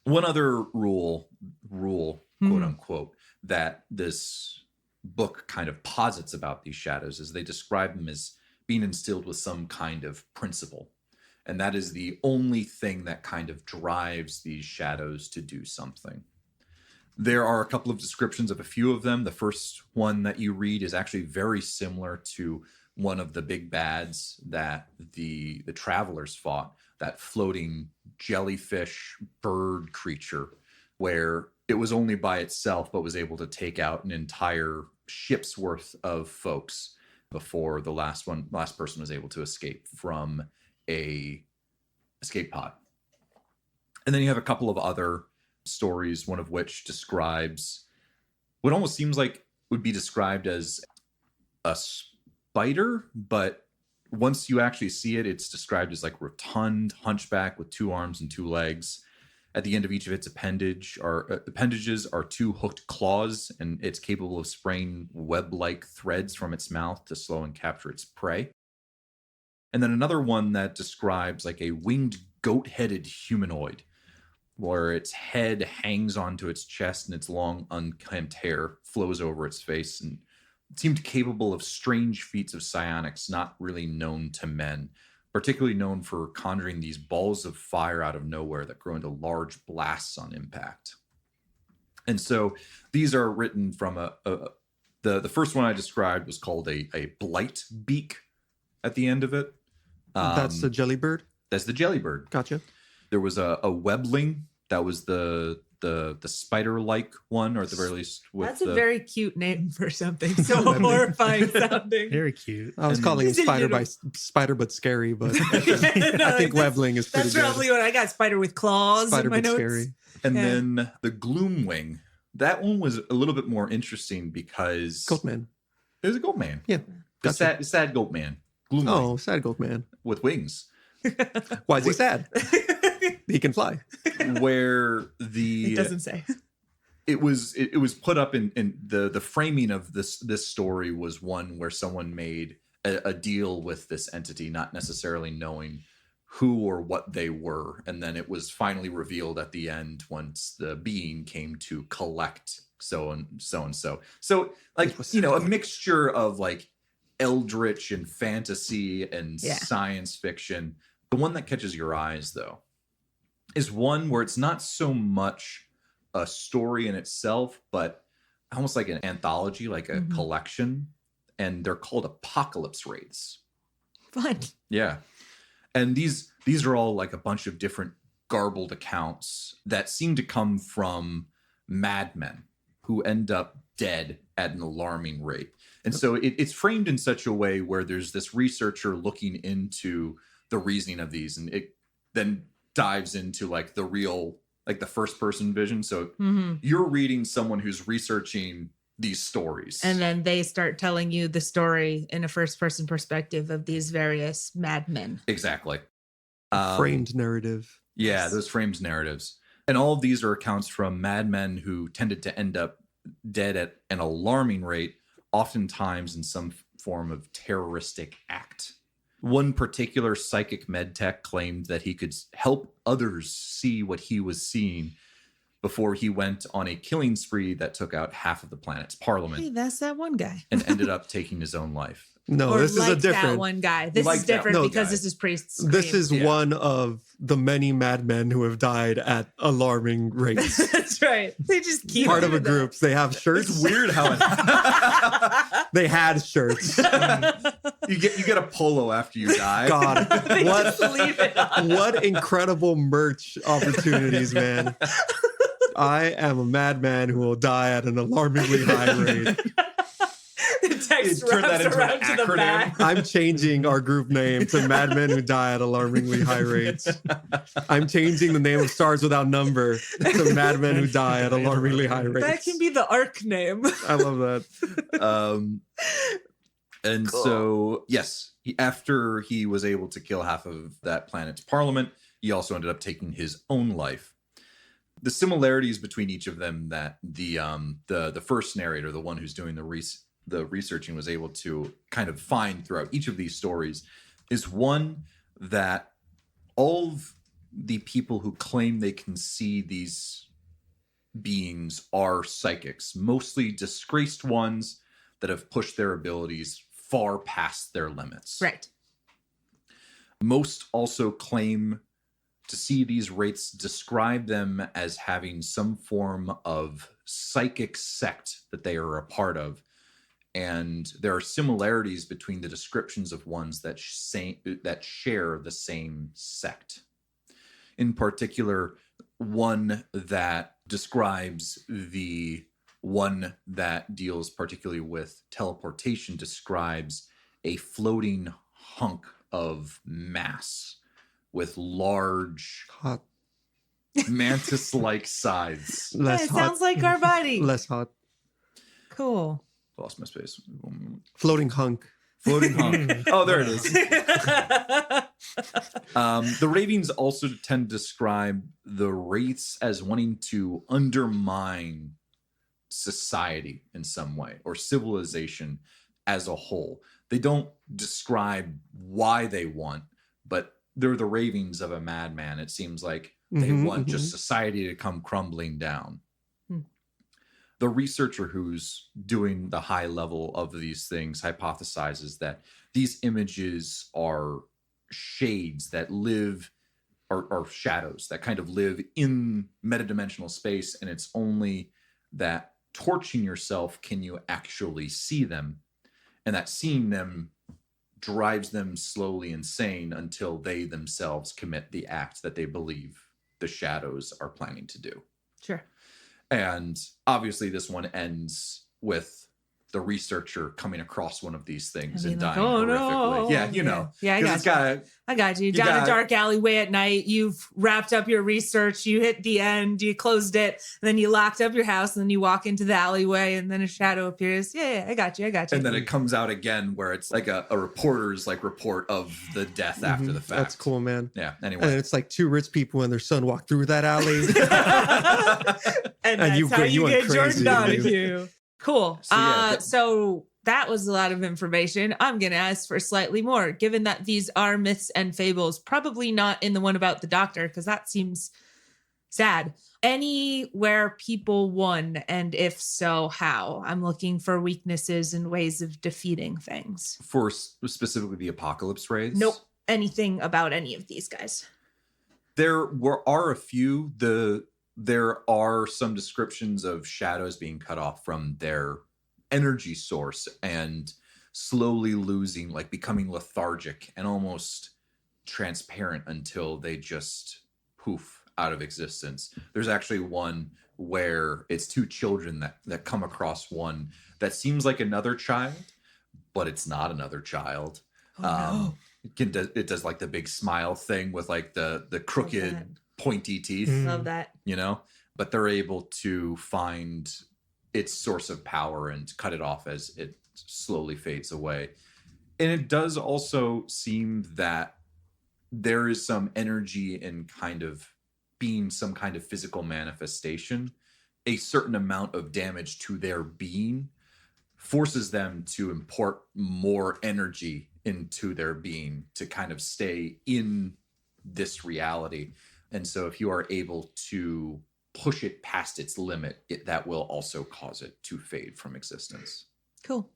One other rule quote unquote that this book kind of posits about these shadows is they describe them as being instilled with some kind of principle. And that is the only thing that kind of drives these shadows to do something. There are a couple of descriptions of a few of them. The first one that you read is actually very similar to one of the big bads that the travelers fought, that floating jellyfish bird creature, where it was only by itself but was able to take out an entire ship's worth of folks before the last person was able to escape from a escape pod. And then you have a couple of other stories, one of which describes what almost seems like would be described as a spider, but once you actually see it, it's described as like rotund, hunchback with 2 arms and 2 legs. At the end of each of its appendages are 2 hooked claws, and it's capable of spraying web-like threads from its mouth to slow and capture its prey. And then another one that describes like a winged goat-headed humanoid, where its head hangs onto its chest and its long, unkempt hair flows over its face, and it seemed capable of strange feats of psionics not really known to men, particularly known for conjuring these balls of fire out of nowhere that grow into large blasts on impact. And so these are written from the first one I described was called a blight beak at the end of it. That's the jellybird? That's the jellybird. Gotcha. There was a webling that was the spider-like one, or at the very least with That's a very cute name for something so Webling. horrifying sounding. Very cute. I was And- calling it He's a spider little- but scary, but No, I think that's- Webling is pretty That's good. probably what I got. Spider with claws Spider in my but notes. scary. And Yeah. then the Gloomwing. That one was a little bit more interesting because Goatman. it was a goat man. Yeah. The Gotcha. sad goat man. Gloomwing Oh, sad Goatman. with wings. Why is he sad? He can fly. Where It doesn't say. it was put up in the framing of this story was one where someone made a deal with this entity, not necessarily knowing who or what they were, and then it was finally revealed at the end once the being came to collect so and so. So like, you know, a mixture of like eldritch and fantasy and Yeah. science fiction. The one that catches your eyes though is one where it's not so much a story in itself, but almost like an anthology, like a Mhm. collection, and they're called Apocalypse Wraiths. Fun. Yeah. And these are all like a bunch of different garbled accounts that seem to come from madmen who end up dead at an alarming rate. And so it's framed in such a way where there's this researcher looking into the reasoning of these, and it then dives into like the real, like the first person vision. So Mhm. you're reading someone who's researching these stories. And then they start telling you the story in a first person perspective of these various madmen. Exactly. Framed narrative. Yeah, Yes. those frames narratives. And all of these are accounts from madmen who tended to end up dead at an alarming rate, oftentimes in some form of terroristic act. One particular psychic medtech claimed that he could help others see what he was seeing before he went on a killing spree that took out half of the planet's Hey, parliament that's that one guy. and ended up taking his own life. No, Or this is a like that different. one guy. This Like is that different one because guy. this is priest. This is Yeah. one of the many madmen who have died at alarming rates. That's right. They just keep Part of a doing group. They have shirts. It's weird how it They had shirts. you get a polo after you die. God, They what just leave it on. what incredible merch opportunities, man. I am a madman who will die at an alarmingly high rate. The text You turn that wraps into an around to the acronym. back. I'm changing our group name to Madmen Who Die at Alarmingly High Rates. I'm changing the name of Stars Without Number to Madmen Who Die at Alarmingly High Rates. That can be the arc name. I love that. And Cool. so, yes, after he was able to kill half of that planet's parliament, he also ended up taking his own life. The similarities between each of them that the first narrator, the one who's doing the researching, was able to kind of find throughout each of these stories is one that all of the people who claim they can see these beings are psychics, mostly disgraced ones that have pushed their abilities far past their limits. Right. Most also claim to see these wraiths, describe them as having some form of psychic sect that they are a part of. And there are similarities between the descriptions of ones that share the same sect. In particular, one that describes the one that deals particularly with teleportation describes a floating hunk of mass with large Hot. mantis-like sides. Yeah, Less it hot. sounds like our buddy. Less hot. Cool. Lost my space. Floating hunk. Floating hunk. Oh, there it is. The ravings also tend to describe the wraiths as wanting to undermine society in some way or civilization as a whole. They don't describe why they want, but they're the ravings of a madman. It seems like they want just society to come crumbling down. The researcher who's doing the high level of these things hypothesizes that these images are shades that live, or shadows that kind of live in metadimensional space, and it's only that torching yourself can you actually see them, and that seeing them drives them slowly insane until they themselves commit the act that they believe the shadows are planning to do. Sure. And obviously this one ends with the researcher coming across one of these things and dying horrifically. No. Yeah, you know. Yeah, I got you. Down a dark alleyway at night, you've wrapped up your research, you hit the end, you closed it, and then you locked up your house, and then you walk into the alleyway, and then a shadow appears. Yeah, I got you. And then it comes out again where it's like a reporter's report of the death after the fact. That's cool, man. Yeah, anyway. And then it's like two rich people and their son walk through that alley. and that's you how go- you you get went crazy, Jordan dude. Donahue. Cool. So, yeah, So that was a lot of information. I'm going to ask for slightly more, given that these are myths and fables, probably not in the one about the doctor, because that seems sad. Anywhere people won, and if so, how? I'm looking for weaknesses and ways of defeating things. For specifically the apocalypse wraiths? Nope. Anything about any of these guys. There are a few. There are some descriptions of shadows being cut off from their energy source and slowly losing, becoming lethargic and almost transparent until they just poof out of existence. There's actually one where it's two children that come across one that seems like another child, but it's not another child. No. It does the big smile thing with the crooked pointy teeth, Love that. but they're able to find its source of power and cut it off as it slowly fades away. And it does also seem that there is some energy in kind of being some kind of physical manifestation. A certain amount of damage to their being forces them to import more energy into their being to kind of stay in this reality. And so if you are able to push it past its limit, that will also cause it to fade from existence. Cool.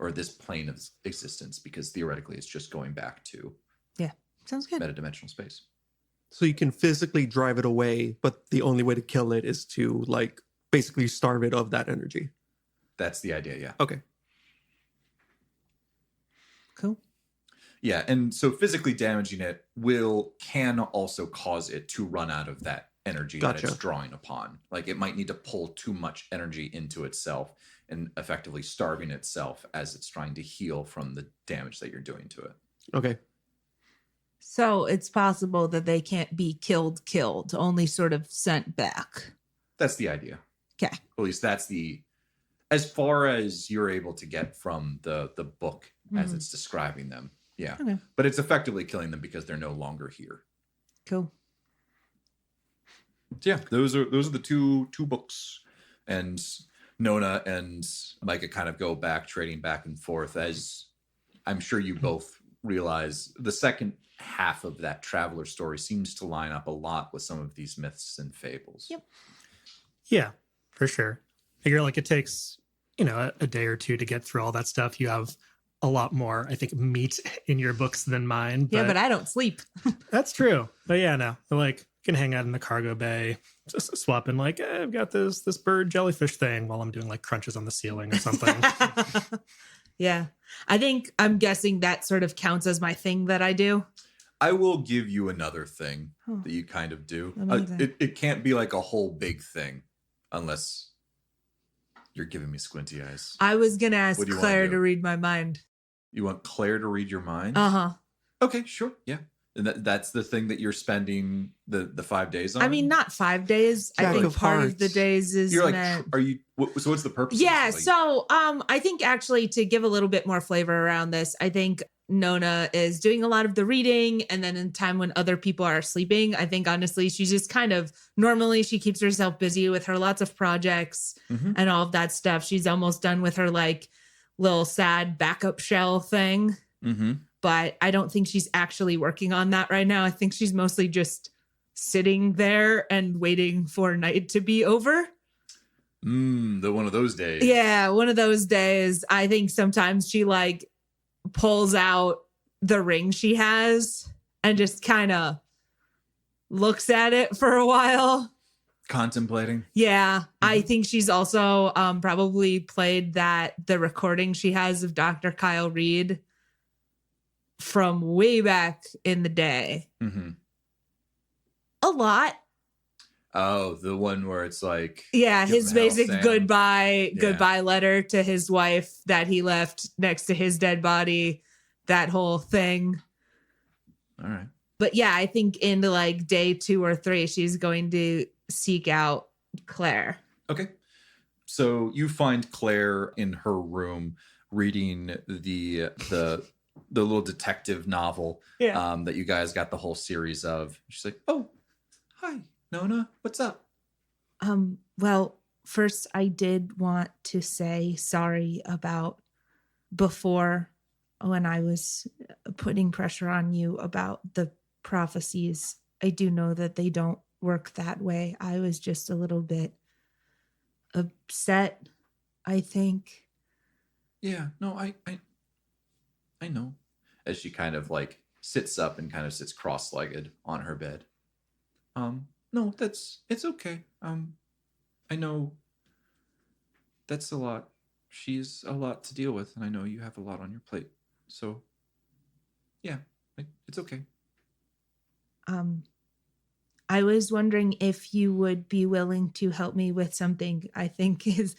Or this plane of existence, because theoretically it's just going back to Sounds good. metadimensional space. So you can physically drive it away, but the only way to kill it is to basically starve it of that energy. That's the idea, yeah. Okay. Cool. Yeah, and so physically damaging it can also cause it to run out of that energy that Gotcha. it's drawing upon. It might need to pull too much energy into itself and effectively starving itself as it's trying to heal from the damage that you're doing to it. Okay. So it's possible that they can't be killed, only sort of sent back. That's the idea. Okay. At least that's as far as you're able to get from the book as it's describing them. Yeah. Okay. But it's effectively killing them because they're no longer here. Cool. So yeah, those are the two books. And Nona and Micah kind of go back, trading back and forth. As I'm sure you both realize, the second half of that traveler story seems to line up a lot with some of these myths and fables. Yep. Yeah, for sure. I figure it takes, a day or two to get through all that stuff. You have a lot more, I think, meat in your books than mine. Yeah, but I don't sleep. That's true. But yeah, no, like can hang out in the cargo bay, just swapping like, I've got this bird jellyfish thing while I'm doing like crunches on the ceiling or something. Yeah. I'm guessing that sort of counts as my thing that I do. I will give you another thing Oh. that you kind of do. Amazing. It can't be like a whole big thing unless you're giving me squinty eyes. I was going to ask What do you wanna Claire do? to read my mind. You want Claire to read your mind? Uh-huh. Okay, sure. Yeah. And that's the thing that you're spending the 5 days on? I mean, not 5 days. I Jack think of part of Hearts. the days is you're like, meant. so what's the purpose? Yeah, of this? so I think actually to give a little bit more flavor around this, I think Nona is doing a lot of the reading, and then in time when other people are sleeping, I think honestly she's just kind of normally she keeps herself busy with her lots of projects Mhm. and all of that stuff. She's almost done with her like little sad backup shell thing, Mm-hmm. but I don't think she's actually working on that right now. I think she's mostly just sitting there and waiting for night to be over. The one of those days. Yeah, one of those days. I think sometimes she like pulls out the ring she has and just kind of looks at it for a while. Contemplating. Yeah, I think she's also probably played the recording she has of Dr. Kyle Reed from way back in the day. Mm-hmm. A lot. Oh, the one where it's like, Yeah, Give his him hell, basic Sam. goodbye letter to his wife that he left next to his dead body, that whole thing. all right. But yeah, I think in the like day 2 or 3, she's going to seek out Claire. Okay. So you find Claire in her room reading the little detective novel that you guys got the whole series of. She's like, "Oh, hi, Nona. What's up?" Well, first I did want to say sorry about before when I was putting pressure on you about the prophecies. I do know that they don't work that way. I was just a little bit upset, I think. Yeah. No, I know. As she kind of like sits up and kind of sits cross-legged on her bed. No, it's okay. I know that's a lot. She's a lot to deal with, and I know you have a lot on your plate. So, yeah, it's okay. I was wondering if you would be willing to help me with something I think is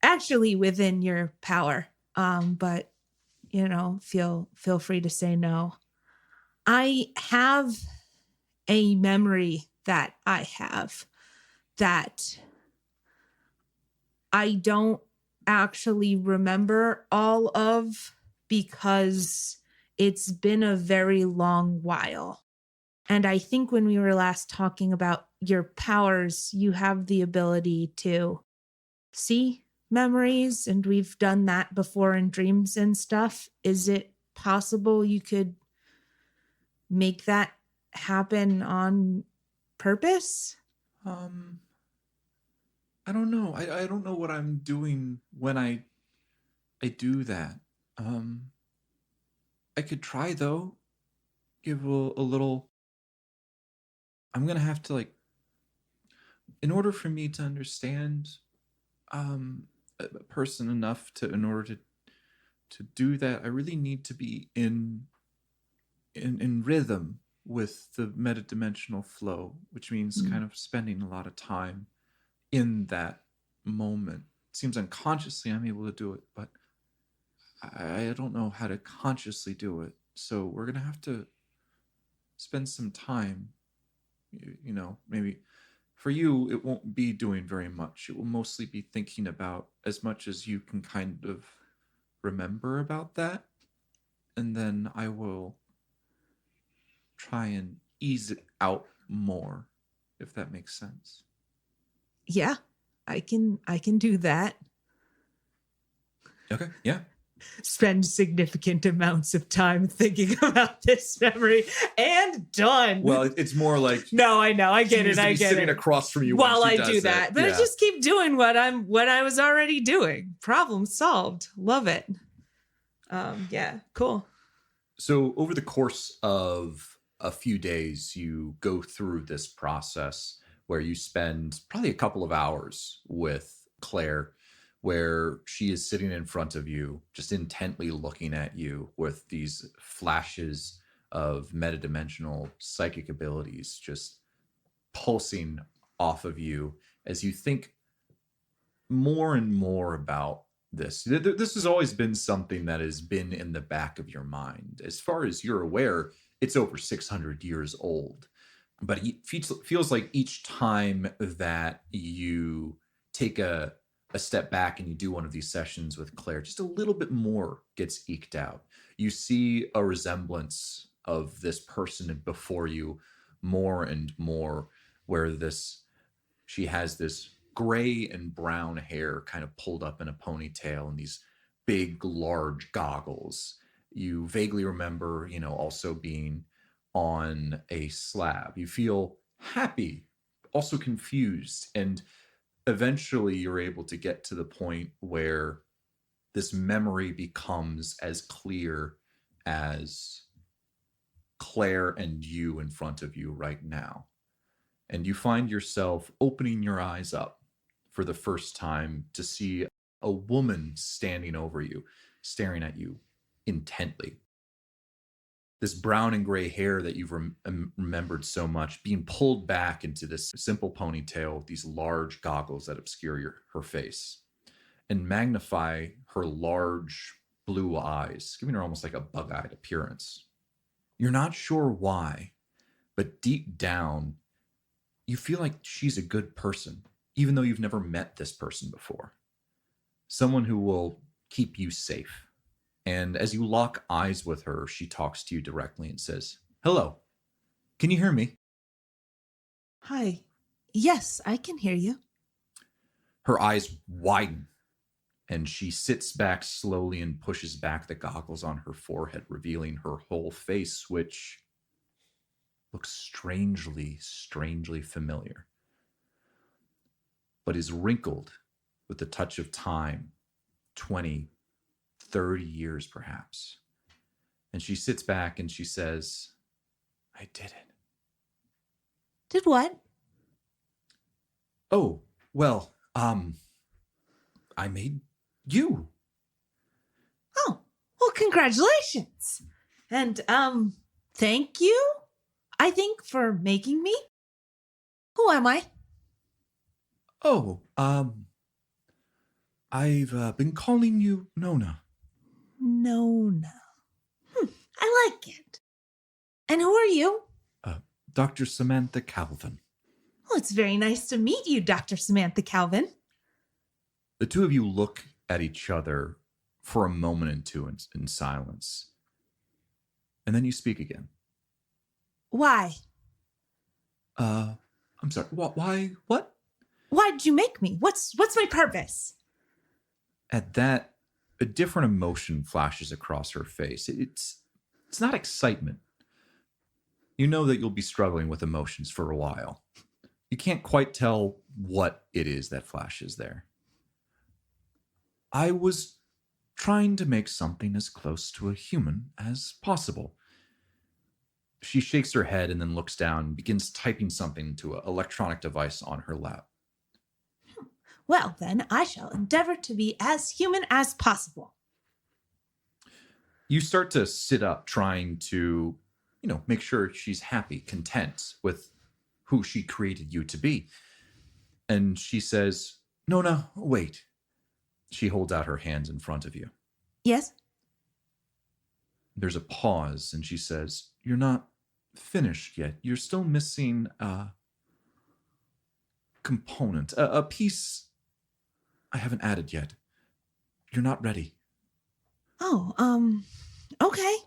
actually within your power. But you know, feel free to say no. I have a memory that I have that I don't actually remember all of because it's been a very long while. And I think when we were last talking about your powers, you have the ability to see memories, and we've done that before in dreams and stuff. Is it possible you could make that happen on purpose? I don't know. I don't know what I'm doing when I do that. I could try though. Give a little. I'm gonna have to like, in order for me to understand, a person enough in order to do that, I really need to be in rhythm with the metadimensional flow, which means kind of spending a lot of time in that moment. It seems unconsciously I'm able to do it, but I don't know how to consciously do it. So we're gonna have to spend some time. You know, maybe for you it won't be doing very much. It will mostly be thinking about as much as you can kind of remember about that, and then I will try and ease it out more, if that makes sense. Yeah, I can do that. Okay, yeah. Spend significant amounts of time thinking about this memory and done. Well, it's more like no, I know. I she get needs it. to I be get sitting it. across from you While when she I do does that, it. but Yeah. I just keep doing what I was already doing. Problem solved. Love it. Yeah, cool. So over the course of a few days, you go through this process where you spend probably a couple of hours with Claire, where she is sitting in front of you, just intently looking at you with these flashes of metadimensional psychic abilities just pulsing off of you as you think more and more about this. This has always been something that has been in the back of your mind. As far as you're aware, it's over 600 years old. But it feels like each time that you take a step back and you do one of these sessions with Claire, just a little bit more gets eked out. You see a resemblance of this person before you more and more, where she has this gray and brown hair kind of pulled up in a ponytail and these big, large goggles. You vaguely remember, also being on a slab. You feel happy, also confused, and eventually you're able to get to the point where this memory becomes as clear as Claire and you in front of you right now. And you find yourself opening your eyes up for the first time to see a woman standing over you, staring at you intently. This brown and gray hair that you've remembered so much being pulled back into this simple ponytail with these large goggles that obscure her face and magnify her large blue eyes, giving her almost like a bug-eyed appearance. You're not sure why, but deep down, you feel like she's a good person, even though you've never met this person before. Someone who will keep you safe. And as you lock eyes with her, she talks to you directly and says, "Hello, can you hear me?" Hi. Yes, I can hear you. Her eyes widen, and she sits back slowly and pushes back the goggles on her forehead, revealing her whole face, which looks strangely familiar, but is wrinkled with the touch of time, 20, 30 years perhaps. And she sits back and she says, "I did it." Did what? "Oh, well, I made you." Oh, well, congratulations. And, thank you, I think, for making me. Who am I? "Oh, I've been calling you Nona." Nona. I like it. And who are you? Dr. Samantha Calvin. Well, it's very nice to meet you, Dr. Samantha Calvin. The two of you look at each other for a moment and two in silence. And then you speak again. Why? I'm sorry. Why? What? Why did you make me? What's my purpose? At that, a different emotion flashes across her face. It's not excitement. You know that you'll be struggling with emotions for a while. You can't quite tell what it is that flashes there. "I was trying to make something as close to a human as possible." She shakes her head and then looks down and begins typing something to an electronic device on her lap. Well, then, I shall endeavor to be as human as possible. You start to sit up, trying to, make sure she's happy, content with who she created you to be. And she says, "No, wait." She holds out her hands in front of you. Yes? There's a pause, and she says, "You're not finished yet. You're still missing a component, a piece I haven't added yet. You're not ready." Oh, okay.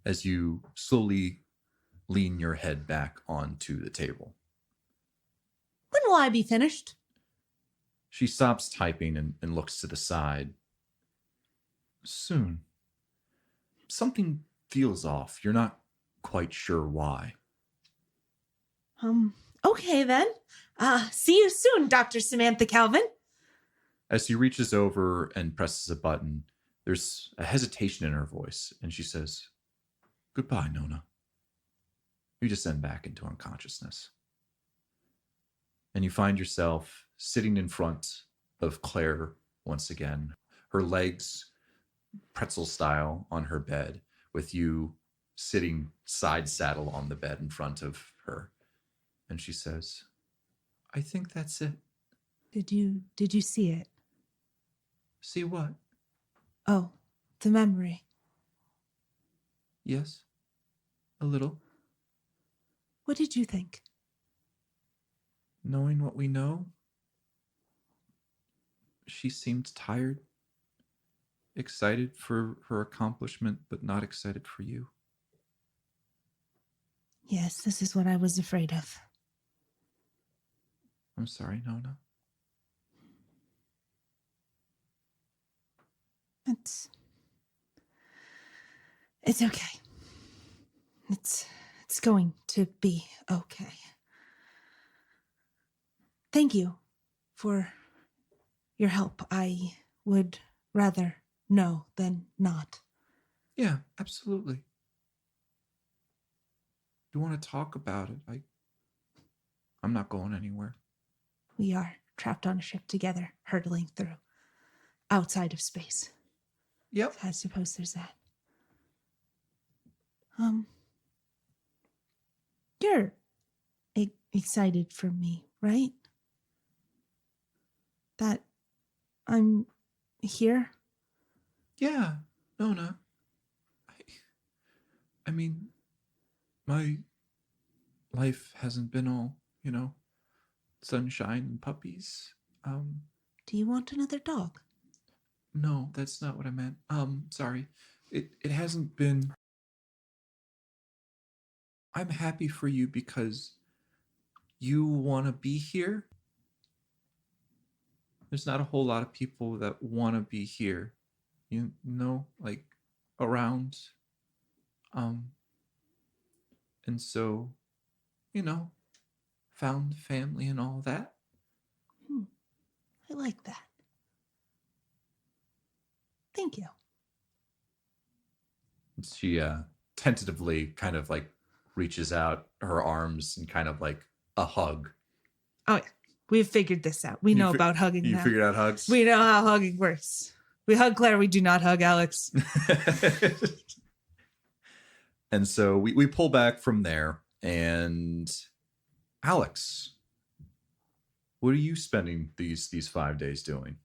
As you slowly lean your head back onto the table. When will I be finished? She stops typing and looks to the side. "Soon. Something feels off. You're not quite sure why." Okay then. See you soon, Dr. Samantha Calvin. As he reaches over and presses a button, There's a hesitation in her voice, and she says, "Goodbye, Nona." You descend back into unconsciousness. And you find yourself sitting in front of Claire once again, her legs pretzel style on her bed, with you sitting side saddle on the bed in front of her. And she says, "I think that's it." Did you see it? "See what?" Oh, the memory. "Yes, a little. What did you think? Knowing what we know, she seemed tired, excited for her accomplishment, but not excited for you." Yes, this is what I was afraid of. "I'm sorry, Nona." It's okay. It's going to be okay. Thank you for your help. I would rather know than not. "Yeah, absolutely. You want to talk about it? I'm not going anywhere." We are trapped on a ship together, hurtling through outside of space. "Yep." I suppose there's that. You're excited for me, right? That I'm here? "Yeah, Nona. I mean, my life hasn't been all, sunshine and puppies. Do you want another dog? No, that's not what I meant. Sorry. It hasn't been. I'm happy for you because you want to be here. There's not a whole lot of people that want to be here, like around. And so, found family and all that. I like that. Thank you. She tentatively kind of like reaches out her arms and kind of like a hug. Oh, yeah. We've figured this out. We know about hugging You now. figured out hugs? We know how hugging works. We hug Claire. We do not hug Alex. And so we pull back from there. And Alex, what are you spending these 5 days doing?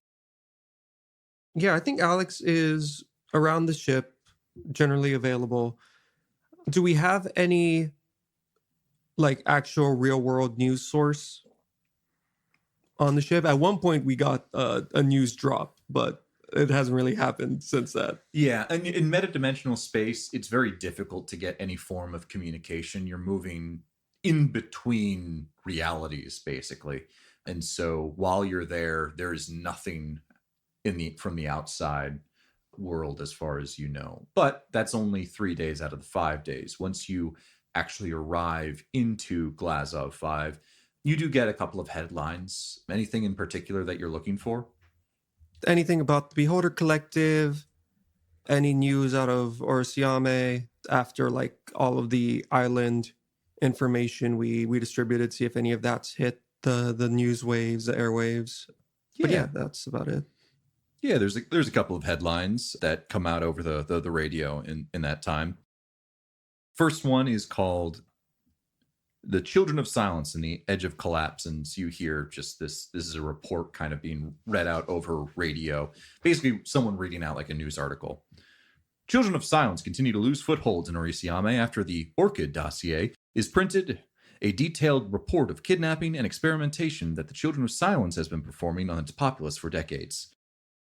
Yeah, I think Alex is around the ship, generally available. Do we have any like actual real world news source on the ship? At one point we got a news drop, but it hasn't really happened since that. Yeah, and in metadimensional space, it's very difficult to get any form of communication. You're moving in between realities, basically. And so while you're there is nothing from the outside world as far as you know. But that's only 3 days out of the 5 days. Once you actually arrive into Glazov 5, you do get a couple of headlines. Anything in particular that you're looking for? Anything about the Beholder Collective? Any news out of Orisiame after like all of the island information we distributed? See if any of that's hit the news waves, the airwaves. But yeah, that's about it. Yeah, there's a couple of headlines that come out over the radio in that time. First one is called "The Children of Silence and the Edge of Collapse," and so you hear just this is a report kind of being read out over radio. Basically, someone reading out like a news article. "Children of Silence continue to lose footholds in Orisiame after the Orchid dossier is printed. A detailed report of kidnapping and experimentation that the Children of Silence has been performing on its populace for decades.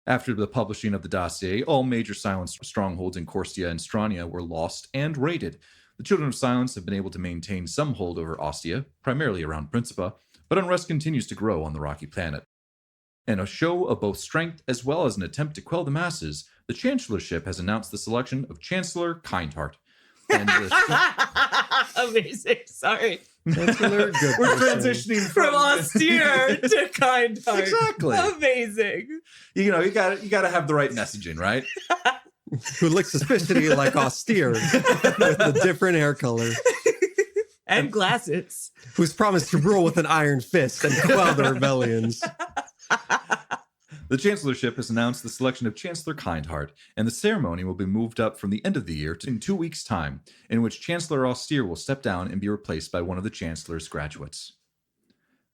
After the publishing of the dossier, all major Silence strongholds in Corsia and Strania were lost and raided. The Children of Silence have been able to maintain some hold over Ostia, primarily around Principa, but unrest continues to grow on the rocky planet. In a show of both strength as well as an attempt to quell the masses, the Chancellorship has announced the selection of Chancellor Kindheart." And Amazing. Sorry. Chancellor, good we're person. transitioning From austere to kind heart. Exactly. Amazing. You gotta have the right messaging, right? who looks suspiciously like austere with a different hair color, And glasses. who's promised to rule with an iron fist and quell the rebellions. The Chancellorship has announced the selection of Chancellor Kindheart, and the ceremony will be moved up from the end of the year to in 2 weeks' time, in which Chancellor Austere will step down and be replaced by one of the Chancellor's graduates.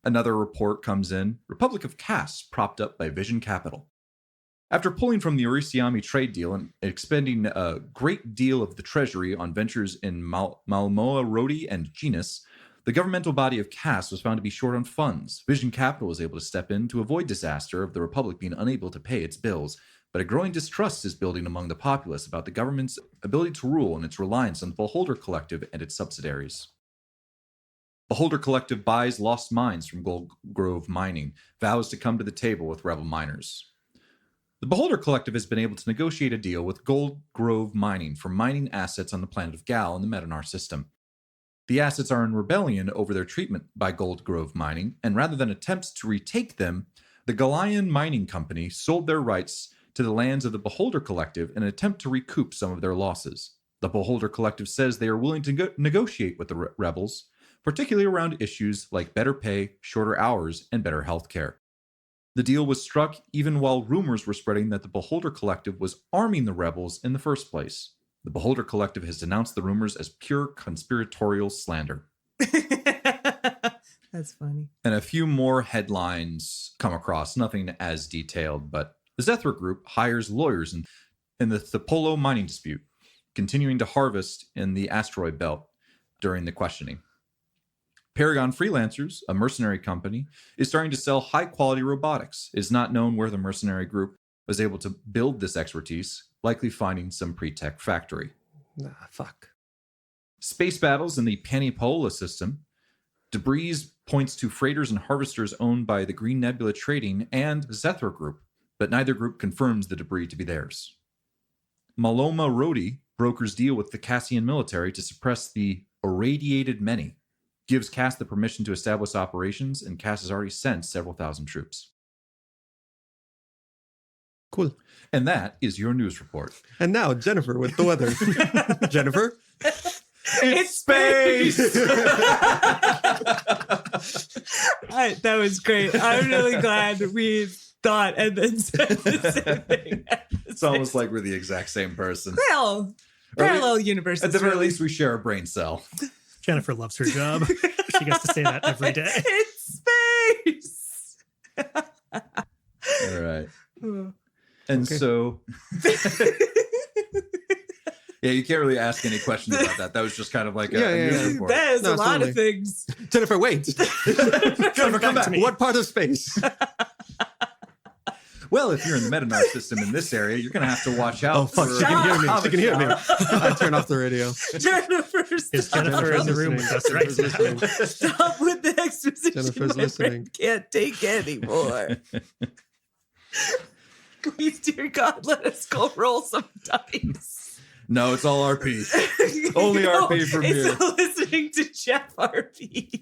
Another report comes in, Republic of Cass propped up by Vision Capital. After pulling from the Orisiame trade deal and expending a great deal of the treasury on ventures in Malmoa Rodi and Genus, the governmental body of Cass was found to be short on funds. Vision Capital was able to step in to avoid disaster of the Republic being unable to pay its bills, but a growing distrust is building among the populace about the government's ability to rule and its reliance on the Beholder Collective and its subsidiaries. Beholder Collective buys lost mines from Gold Grove Mining, vows to come to the table with rebel miners. The Beholder Collective has been able to negotiate a deal with Gold Grove Mining for mining assets on the planet of Gal in the Metanar system. The assets are in rebellion over their treatment by Gold Grove Mining, and rather than attempts to retake them, the Galilean Mining Company sold their rights to the lands of the Beholder Collective in an attempt to recoup some of their losses. The Beholder Collective says they are willing to negotiate with the rebels, particularly around issues like better pay, shorter hours, and better health care. The deal was struck even while rumors were spreading that the Beholder Collective was arming the rebels in the first place. The Beholder Collective has denounced the rumors as pure conspiratorial slander. That's funny. And a few more headlines come across, nothing as detailed, but the Zethra Group hires lawyers in the Thapolo mining dispute, continuing to harvest in the asteroid belt during the questioning. Paragon Freelancers, a mercenary company, is starting to sell high-quality robotics. It is not known where the mercenary group was able to build this expertise, likely finding some pre-tech factory. Fuck. Space battles in the Panipola system. Debris points to freighters and harvesters owned by the Green Nebula Trading and Zethra Group, but neither group confirms the debris to be theirs. Maloma Rodi brokers deal with the Cassian military to suppress the irradiated many, gives Cass the permission to establish operations, and Cass has already sent several thousand troops. Cool. And that is your news report. And now Jennifer with the weather. Jennifer? It's space. That was great. I'm really glad we thought and then said the same thing. It's almost like we're the exact same person. Well, parallel universes. At the very really. least, we share a brain cell. Jennifer loves her job. She gets to say that every day. It's space. All right. And Okay. so, yeah, you can't really ask any questions about that. That was just kind of like a news report. That is No, a lot of absolutely. things. Jennifer, wait. Jennifer, come back. What part of space? Well, if you're in the Metanar system in this area, you're going to have to watch out. Oh, fuck. for- She can hear me. She can hear me. Stop. I turn off the radio. Jennifer's Is Jennifer in the room with us right Jennifer's now? listening. Stop with the exposition. Jennifer's My listening. brain can't take anymore. Please, dear God, let us go roll some dice. No, it's all RP. Only RP from it's you. listening to Jeff RP.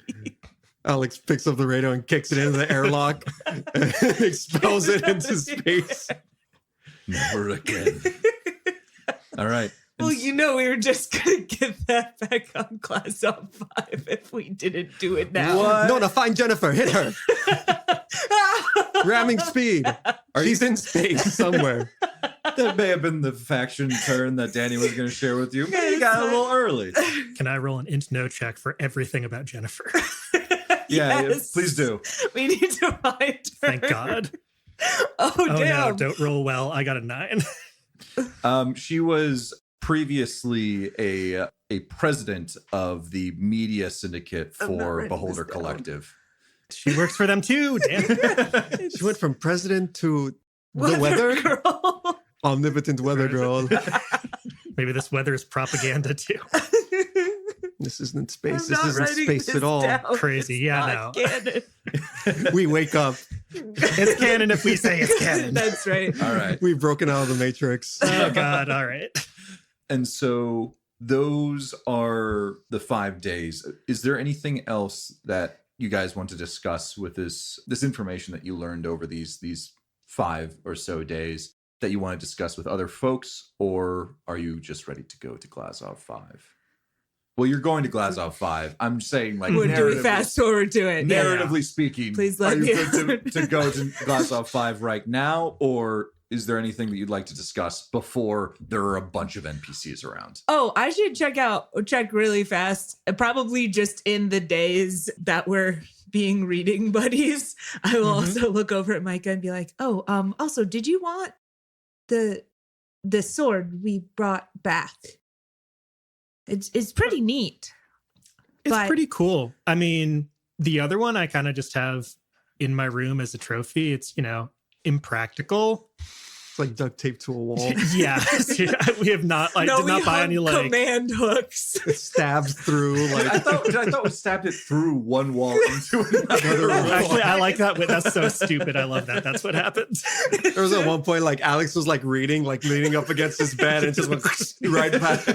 Alex picks up the radio and kicks it into the airlock and expels it into space. Never again. All right. Well, you know, we were just going to get that back on Glazov 5 if we didn't do it now. What? No, find Jennifer. Hit her. Ramming speed. She's in space somewhere. That may have been the faction turn that Danny was going to share with you. But you got a little early. Can I roll an int no check for everything about Jennifer? Yeah, Yes. please do. We need to find her. Thank God. Oh, Oh damn. no, don't roll well. I got a 9. She was previously a president of the media syndicate I'm not for writing Beholder this down. Collective. She works for them too. Damn. She went from president to the Weather weather. girl. Omnipotent weather girl. Maybe this weather is propaganda too. This isn't space. I'm This not isn't writing space this at all. down. Crazy. It's Yeah, not no. canon. We wake up. It's canon if we say it's canon. That's right. All right. We've broken out of the matrix. Oh God. All right. And so those are the 5 days. Is there anything else that you guys want to discuss with this information that you learned over these 5 or so days? that you want to discuss with other folks, or are you just ready to go to Glazov 5? Well, you're going to Glazov 5. I'm saying, like, We're doing fast forward to it. Yeah. narratively speaking, Please are let you me good to go to Glazov 5 right now, or is there anything that you'd like to discuss before there are a bunch of NPCs around? Oh, I should check really fast. Probably just in the days that we're being reading buddies. I will also look over at Micah and be like, oh, also, did you want the sword we brought back? It's pretty neat. It's But- pretty cool. I mean, the other one I kind of just have in my room as a trophy. It's, impractical. It's like duct tape to a wall. Yeah. We have not, did not buy any, command hooks. It stabs through I thought we stabbed it through one wall into another wall. Actually, I like that. That's so stupid. I love that. That's what happens. There was at one point, like, Alex was, like, reading, like, leaning up against his bed and just went right back.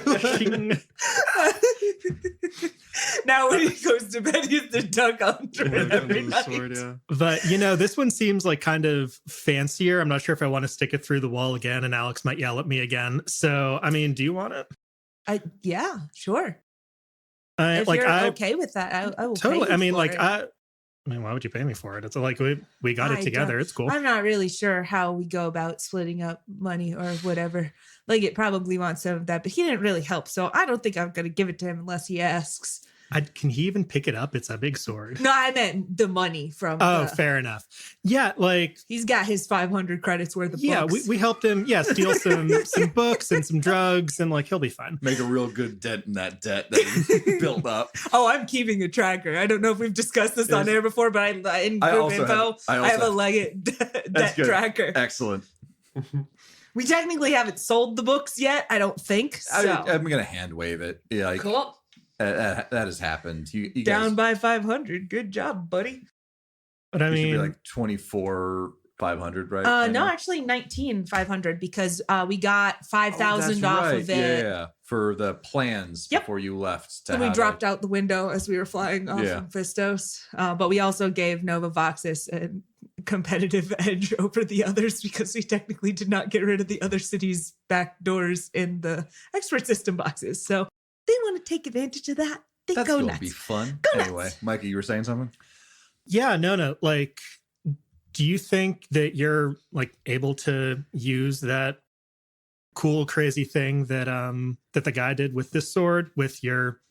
Now when he goes to bed, he's the duck under it every night. Sword, yeah. But, this one seems like kind of fancier. I'm not sure if I want to stick it through the wall again, and Alex might yell at me again. So, I mean, do you want it? Yeah, sure. If you're okay with that, I will Totally. pay you for it. I mean, why would you pay me for it? It's like we got it together. It's cool. I'm not really sure how we go about splitting up money or whatever. Like, it probably wants some of that, but he didn't really help. So I don't think I'm going to give it to him unless he asks. Can he even pick it up? It's a big sword. No, I meant the money from. Oh, fair enough. Yeah, he's got his 500 credits worth of books. We helped him. Yeah, steal some books and some drugs, and he'll be fine. Make a real good dent in that debt that he built up. Oh, I'm keeping a tracker. I don't know if we've discussed this on air before, but in group info, I have a Leggett debt tracker. Excellent. We technically haven't sold the books yet. I don't think so. I'm gonna hand wave it. Yeah, Cool. That has happened. You Down guys, by 500. Good job, buddy. But I it should mean, be like 24,500, right? No, actually 19,500 because we got 5,000 off of it. Yeah, for the plans Yep. before you left. And we dropped out the window as we were flying off of Fistos. But we also gave Nova Voxis a competitive edge over the others because we technically did not get rid of the other cities' back doors in the expert system boxes. So they want to take advantage of that. That's go gonna nuts. be fun. Go Anyway, nuts. Mikey, you were saying something? yeah, no. Do you think that you're able to use that cool, crazy thing that that the guy did with this sword with your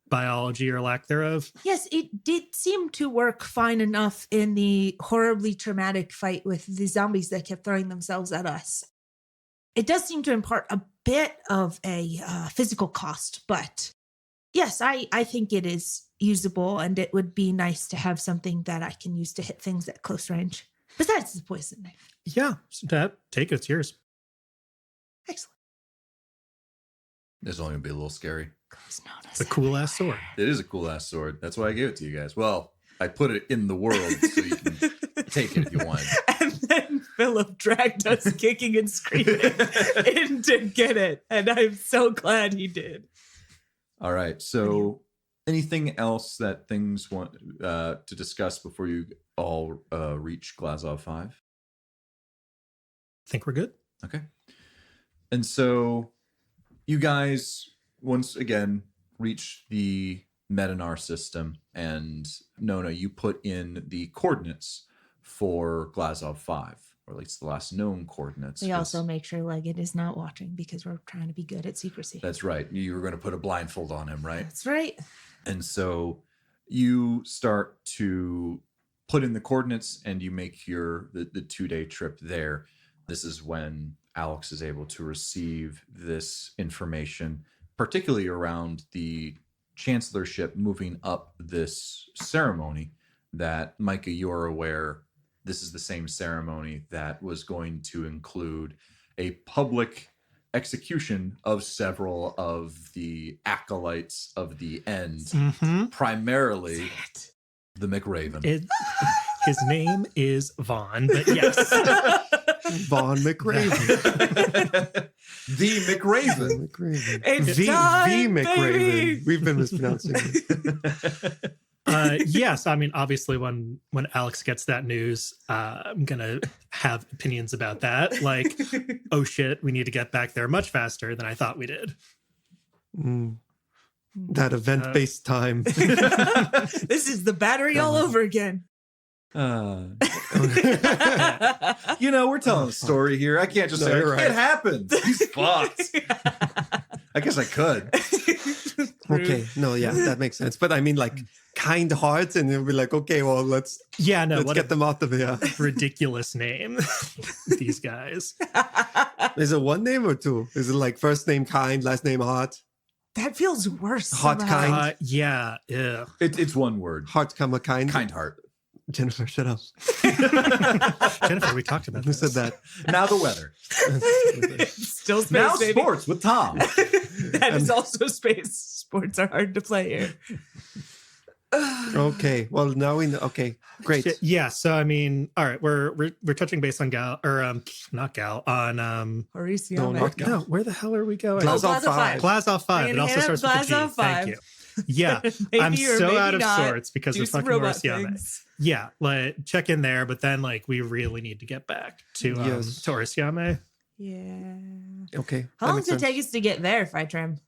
biology or lack thereof? Yes, it did seem to work fine enough in the horribly traumatic fight with the zombies that kept throwing themselves at us. It does seem to impart a bit of a physical cost, but yes, I think it is usable, and it would be nice to have something that I can use to hit things at close range. Besides the poison knife. Yeah, so take it. It's yours. Excellent. It's only gonna be a little scary. It's a cool ass sword. It is a cool ass sword. That's why I gave it to you guys. Well, I put it in the world so you can take it if you want. And then Philip dragged us kicking and screaming in to get it. And I'm so glad he did. All right. So, anything else that things want to discuss before you all reach Glazov 5? I think we're good. Okay. And so, you guys once again reach the Metanar system, and Nona, you put in the coordinates for Glazov 5, or at least the last known coordinates. We also make sure Leggett is not watching because we're trying to be good at secrecy. That's right. You were going to put a blindfold on him, right? That's right. And so you start to put in the coordinates, and you make the 2-day trip there. This is when Alex is able to receive this information, particularly around the chancellorship moving up this ceremony that, Micah, you're aware, this is the same ceremony that was going to include a public execution of several of the acolytes of the end, primarily the McRaven. His name is Vaughn, but yes. Vaughn McRaven. The McRaven. It's the time, McRaven. baby! We've been mispronouncing it. Yes, I mean, obviously, when Alex gets that news, I'm gonna have opinions about that. Like, oh shit, we need to get back there much faster than I thought we did. That event-based time. This is the battery all over again. We're telling a story here. I can't just No, say you're right. it happened. He's fucked. I guess I could. Okay, no, yeah, that makes sense. But I mean, like, kind hearts, and you'll be like, okay, well, let's What get them out of here. ridiculous name. These guys. Is it one name or two? Is it like first name kind, last name heart? That feels worse. Hot somehow. kind. Yeah. It's one word. Heart comma kind. Kind heart. Jennifer, shut up. Jennifer, we talked about Who this. said that? Now the weather. Still space, Now baby. sports with Tom. That is also space. Sports are hard to play here. Okay, well, now we know. Okay, great. Shit, yeah. So I mean, all right, we're touching base on Gal on Orisiame. No, not Gal. no. Where the hell are we going? Glazov Glazov 5. Glazov 5. It We're also gonna starts hit with a up G. Glazov Thank 5. you. Yeah, Maybe I'm or so maybe out of not. sorts because Do of some fucking robot Orisiame. things. Yeah, like check in there, but then like we really need to get back to Yes. to Orisiame. Yeah. Okay. How that long makes does it sense. take us to get there if I trim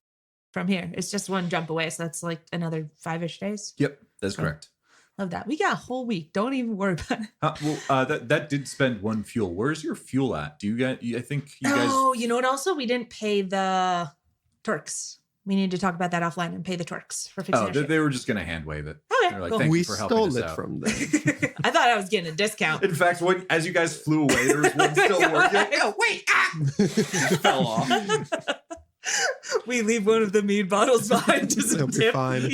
from here? It's just one jump away, so that's like another 5-ish days. Yep, that's correct. Love that. We got a whole week. Don't even worry about it. That did spend one fuel. Where's your fuel at? Do you get? I think you guys. Oh, you know what? Also, we didn't pay the Turks. We need to talk about that offline and pay the Turks for fixing Oh, our they, ship. they were just gonna hand wave it. Okay, They're like, cool. thank We you for helping stole us it out. from them. I thought I was getting a discount. In fact, as you guys flew away, there was one still working. Like, oh wait, it fell off. We leave one of the mead bottles behind to It'll be tip. fine.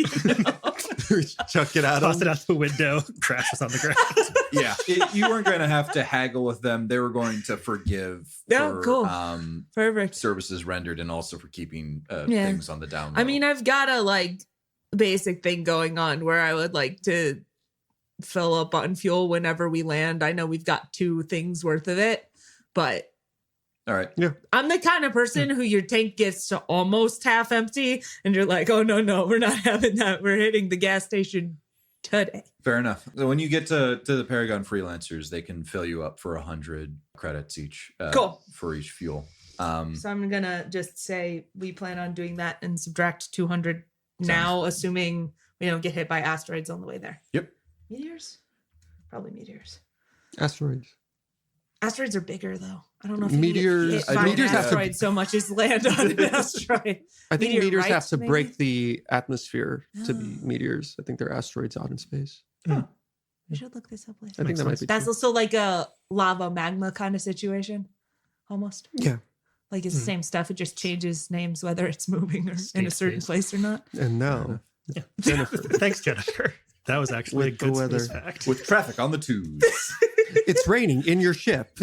Chuck it at Toss them. it out the window, crashes on the ground. Yeah, you weren't going to have to haggle with them. They were going to forgive Oh, for cool. Perfect. services rendered and also for keeping Yeah. things on the down low. I mean, I've got a like basic thing going on where I would like to fill up on fuel whenever we land. I know we've got 2 things worth of it, but all right. I'm the kind of person who your tank gets to almost half empty and you're like, oh, no, we're not having that. We're hitting the gas station today. Fair enough. So when you get to the Paragon freelancers, they can fill you up for 100 credits each. Cool. For each fuel. So I'm going to just say we plan on doing that and subtract 200 now, assuming we don't get hit by asteroids on the way there. Yep. Meteors? Probably meteors. Asteroids. Asteroids are bigger, though. I don't know if Meteors- you get hit by meteors an have to- asteroid so much as land on an asteroid. I think meteors have Meteorites, to maybe? break the atmosphere to be Oh. meteors. I think they're asteroids out in space. We should look this up later. I think Makes that might sense. be That's true. also like a lava magma kind of situation, almost. Yeah. Like it's the same stuff. It just changes names whether it's moving or in a State certain space. place or not. And now, Yeah. Jennifer. Thanks, Jennifer. That was actually With a good the weather. space fact. With traffic on the tubes. It's raining in your ship.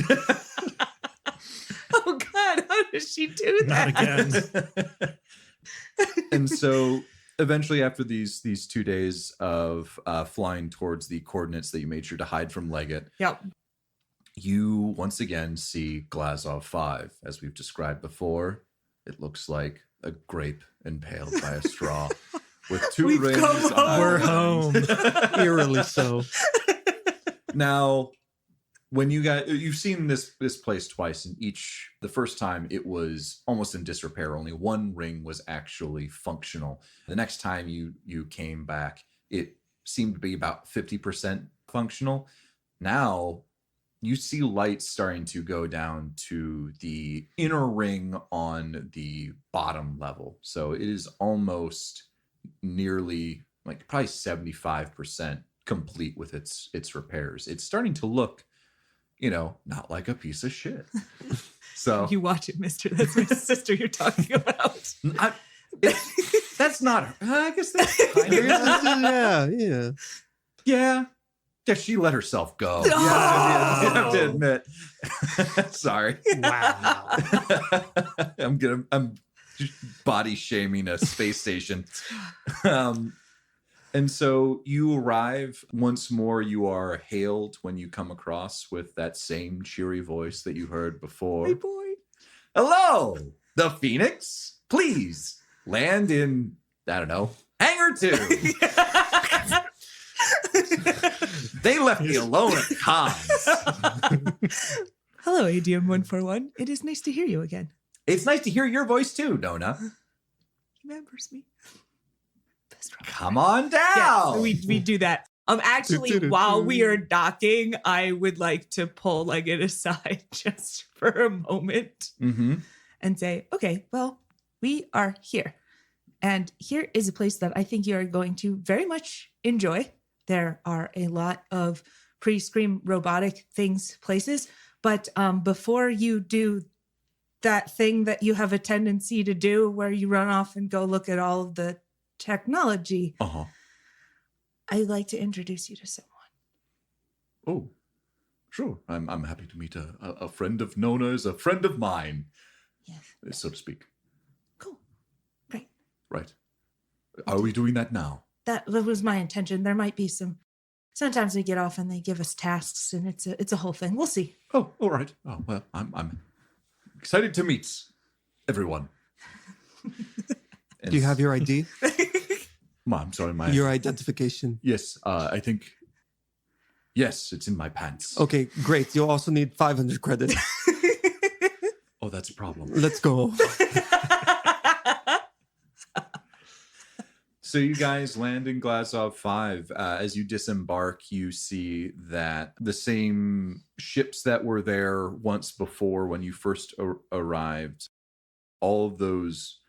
Oh God, how does she do Not that? again. And so eventually after these 2 days of flying towards the coordinates that you made sure to hide from Leggett, Yep. you once again see Glazov 5. As we've described before, it looks like a grape impaled by a straw with 2 We've rings come on home. We're either home. end. Eerily so. Now, when you've seen this place twice, and the first time it was almost in disrepair. Only 1 ring was actually functional. The next time you came back, it seemed to be about 50% functional. Now you see lights starting to go down to the inner ring on the bottom level. So it is almost nearly like probably 75% complete with its repairs. It's starting to look, not like a piece of shit. So You watch it, mister. That's my sister you're talking about. that's not her. I guess that's kind of Yeah. yeah. Yeah, she let herself go. No! Yeah, I have to admit. Sorry. Wow. I'm just body shaming a space station. And so you arrive once more. You are hailed when you come across with that same cheery voice that you heard before. Hey, boy. Hello, the Phoenix. Please land in, I don't know, Hangar 2. They left me alone at cons. Hello, ADM 141. It is nice to hear you again. It's nice to hear your voice too, Nona. He remembers me. Best rock. Come on down. Yeah, we do that. Actually, while we are docking, I would like to pull Leggett aside just for a moment Mm-hmm. and say, okay, well, we are here. And here is a place that I think you are going to very much enjoy. There are a lot of pre-scream robotic places. But before you do that thing that you have a tendency to do where you run off and go look at all of the technology, Uh-huh. I'd like to introduce you to someone. Oh, sure. I'm happy to meet a friend of Nona's, a friend of mine, Yes. so to speak. Cool. Great. Right. Are we doing that now? That was my intention. There might be sometimes we get off and they give us tasks and it's a whole thing. We'll see. Oh, all right. Oh, well, I'm excited to meet everyone. Do you have your ID? I'm sorry, Your identification? Yes, I think. Yes, it's in my pants. Okay, great. You'll also need 500 credits. Oh, that's a problem. Let's go. So you guys land in Glazov 5. As you disembark, you see that the same ships that were there once before when you first arrived, all of those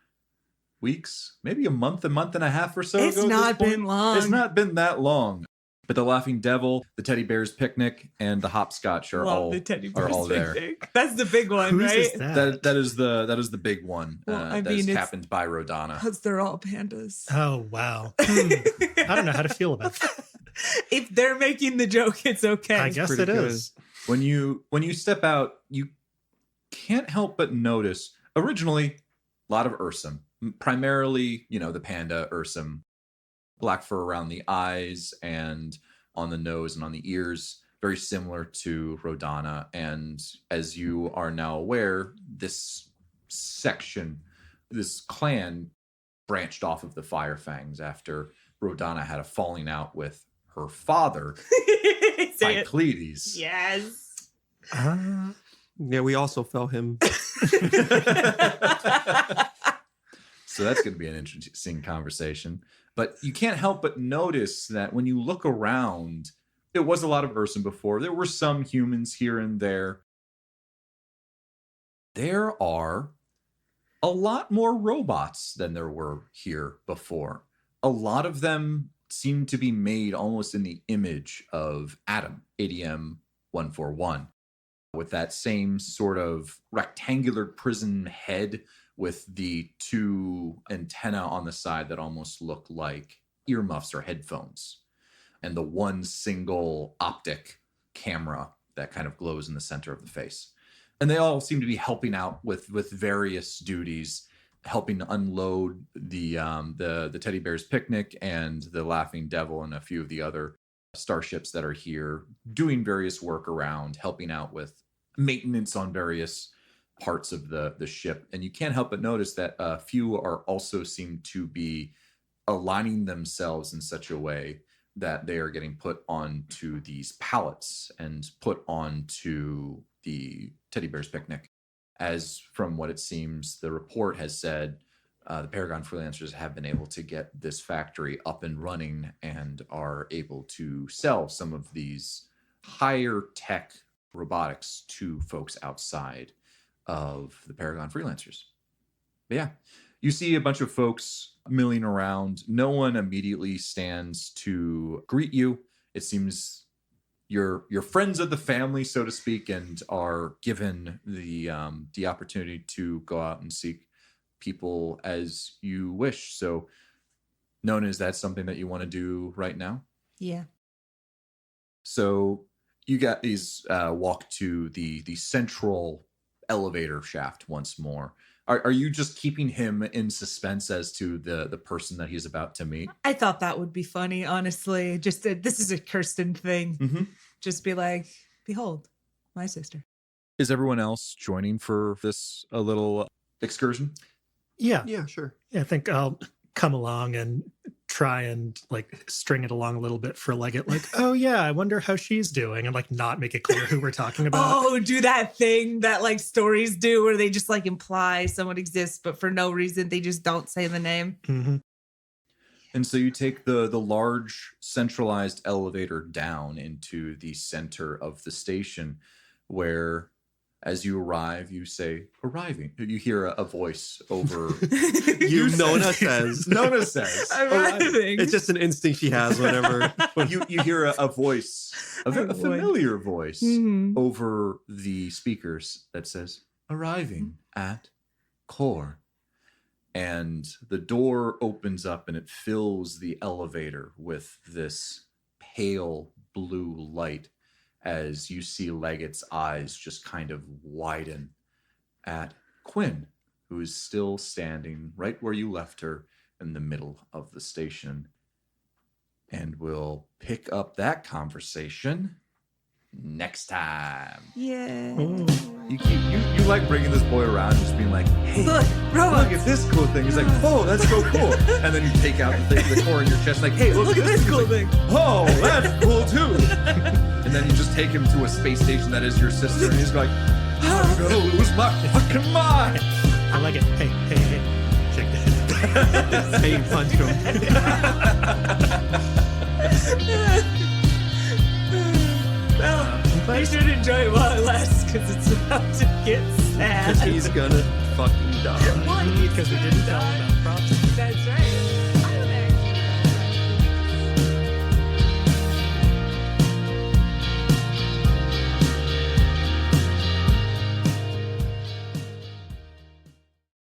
weeks, maybe a month and a half or so It's ago. not been long. It's not been that long. But the Laughing Devil, the Teddy Bear's Picnic, and the Hopscotch are all the teddy are bears all there. picnic. That's the big one, Whose right? is that? That is the big one. Well, I that is mean, it's- captained by Rodana. Because they're all pandas. Oh, wow. I don't know how to feel about that. If they're making the joke, it's okay. I guess pretty it good. is. When you step out, you can't help but notice originally a lot of Ursum, primarily, the panda Ursum, black fur around the eyes and on the nose and on the ears, very similar to Rodana. And as you are now aware, this section, this clan branched off of the Firefangs after Rodana had a falling out with her father, Say it. Cyclides. Yes. Yeah, we also fell him. So that's going to be an interesting conversation. But you can't help but notice that when you look around, there was a lot of Ursum before. There were some humans here and there. There are a lot more robots than there were here before. A lot of them seem to be made almost in the image of Adam, ADM 141, with that same sort of rectangular prison head with the two antennae on the side that almost look like earmuffs or headphones, and the one single optic camera that kind of glows in the center of the face. And they all seem to be helping out with various duties, helping unload the Teddy Bear's Picnic and the Laughing Devil and a few of the other starships that are here, doing various work around, helping out with maintenance on various parts of the ship. And you can't help but notice that a few are also seem to be aligning themselves in such a way that they are getting put onto these pallets and put onto the Teddy Bear's Picnic. As from what it seems, the report has said the Paragon freelancers have been able to get this factory up and running and are able to sell some of these higher tech robotics to folks outside of the Paragon freelancers. But yeah, you see a bunch of folks milling around. No one immediately stands to greet you. It seems you're friends of the family, so to speak, and are given the opportunity to go out and seek people as you wish. So, Nona, is that something that you want to do right now? Yeah. So you guys walk to the central elevator shaft once more. Are you just keeping him in suspense as to the person that he's about to meet? I thought that would be funny, honestly. Just this is a Kirsten thing. Mm-hmm. Just be like, behold, my sister. Is everyone else joining for this a little excursion? Yeah. Yeah, sure. Yeah, I think I'll come along and try and like string it along a little bit for Leggett, like, oh yeah, I wonder how she's doing, and like not make it clear who we're talking about. Oh, do that thing that like stories do where they just like imply someone exists, but for no reason they just don't say the name. Mm-hmm. And so you take the large centralized elevator down into the center of the station, where as you arrive, you say, arriving. You hear a voice over. Nona says. Nona says. Arriving. It's just an instinct she has whenever. You hear a voice, a familiar voice Mhm. over the speakers that says, arriving at core. And the door opens up and it fills the elevator with this pale blue light as you see Leggett's eyes just kind of widen at Quinn, who is still standing right where you left her in the middle of the station. And we'll pick up that conversation next time. Yeah. You like bringing this boy around, just being like, hey, Look, look at this cool thing. He's like, oh, that's so cool. And then you take out the core in your chest, like, hey, Look at this He's cool like, thing. oh, that's cool too. And then you just take him to a space station that is your sister, and he's like, I'm gonna lose my fucking mind. I like it. Hey, shake the Hey, punch him. Well, you should enjoy it while it lasts because it's about to get sad. He's gonna fucking die. because we didn't tell him about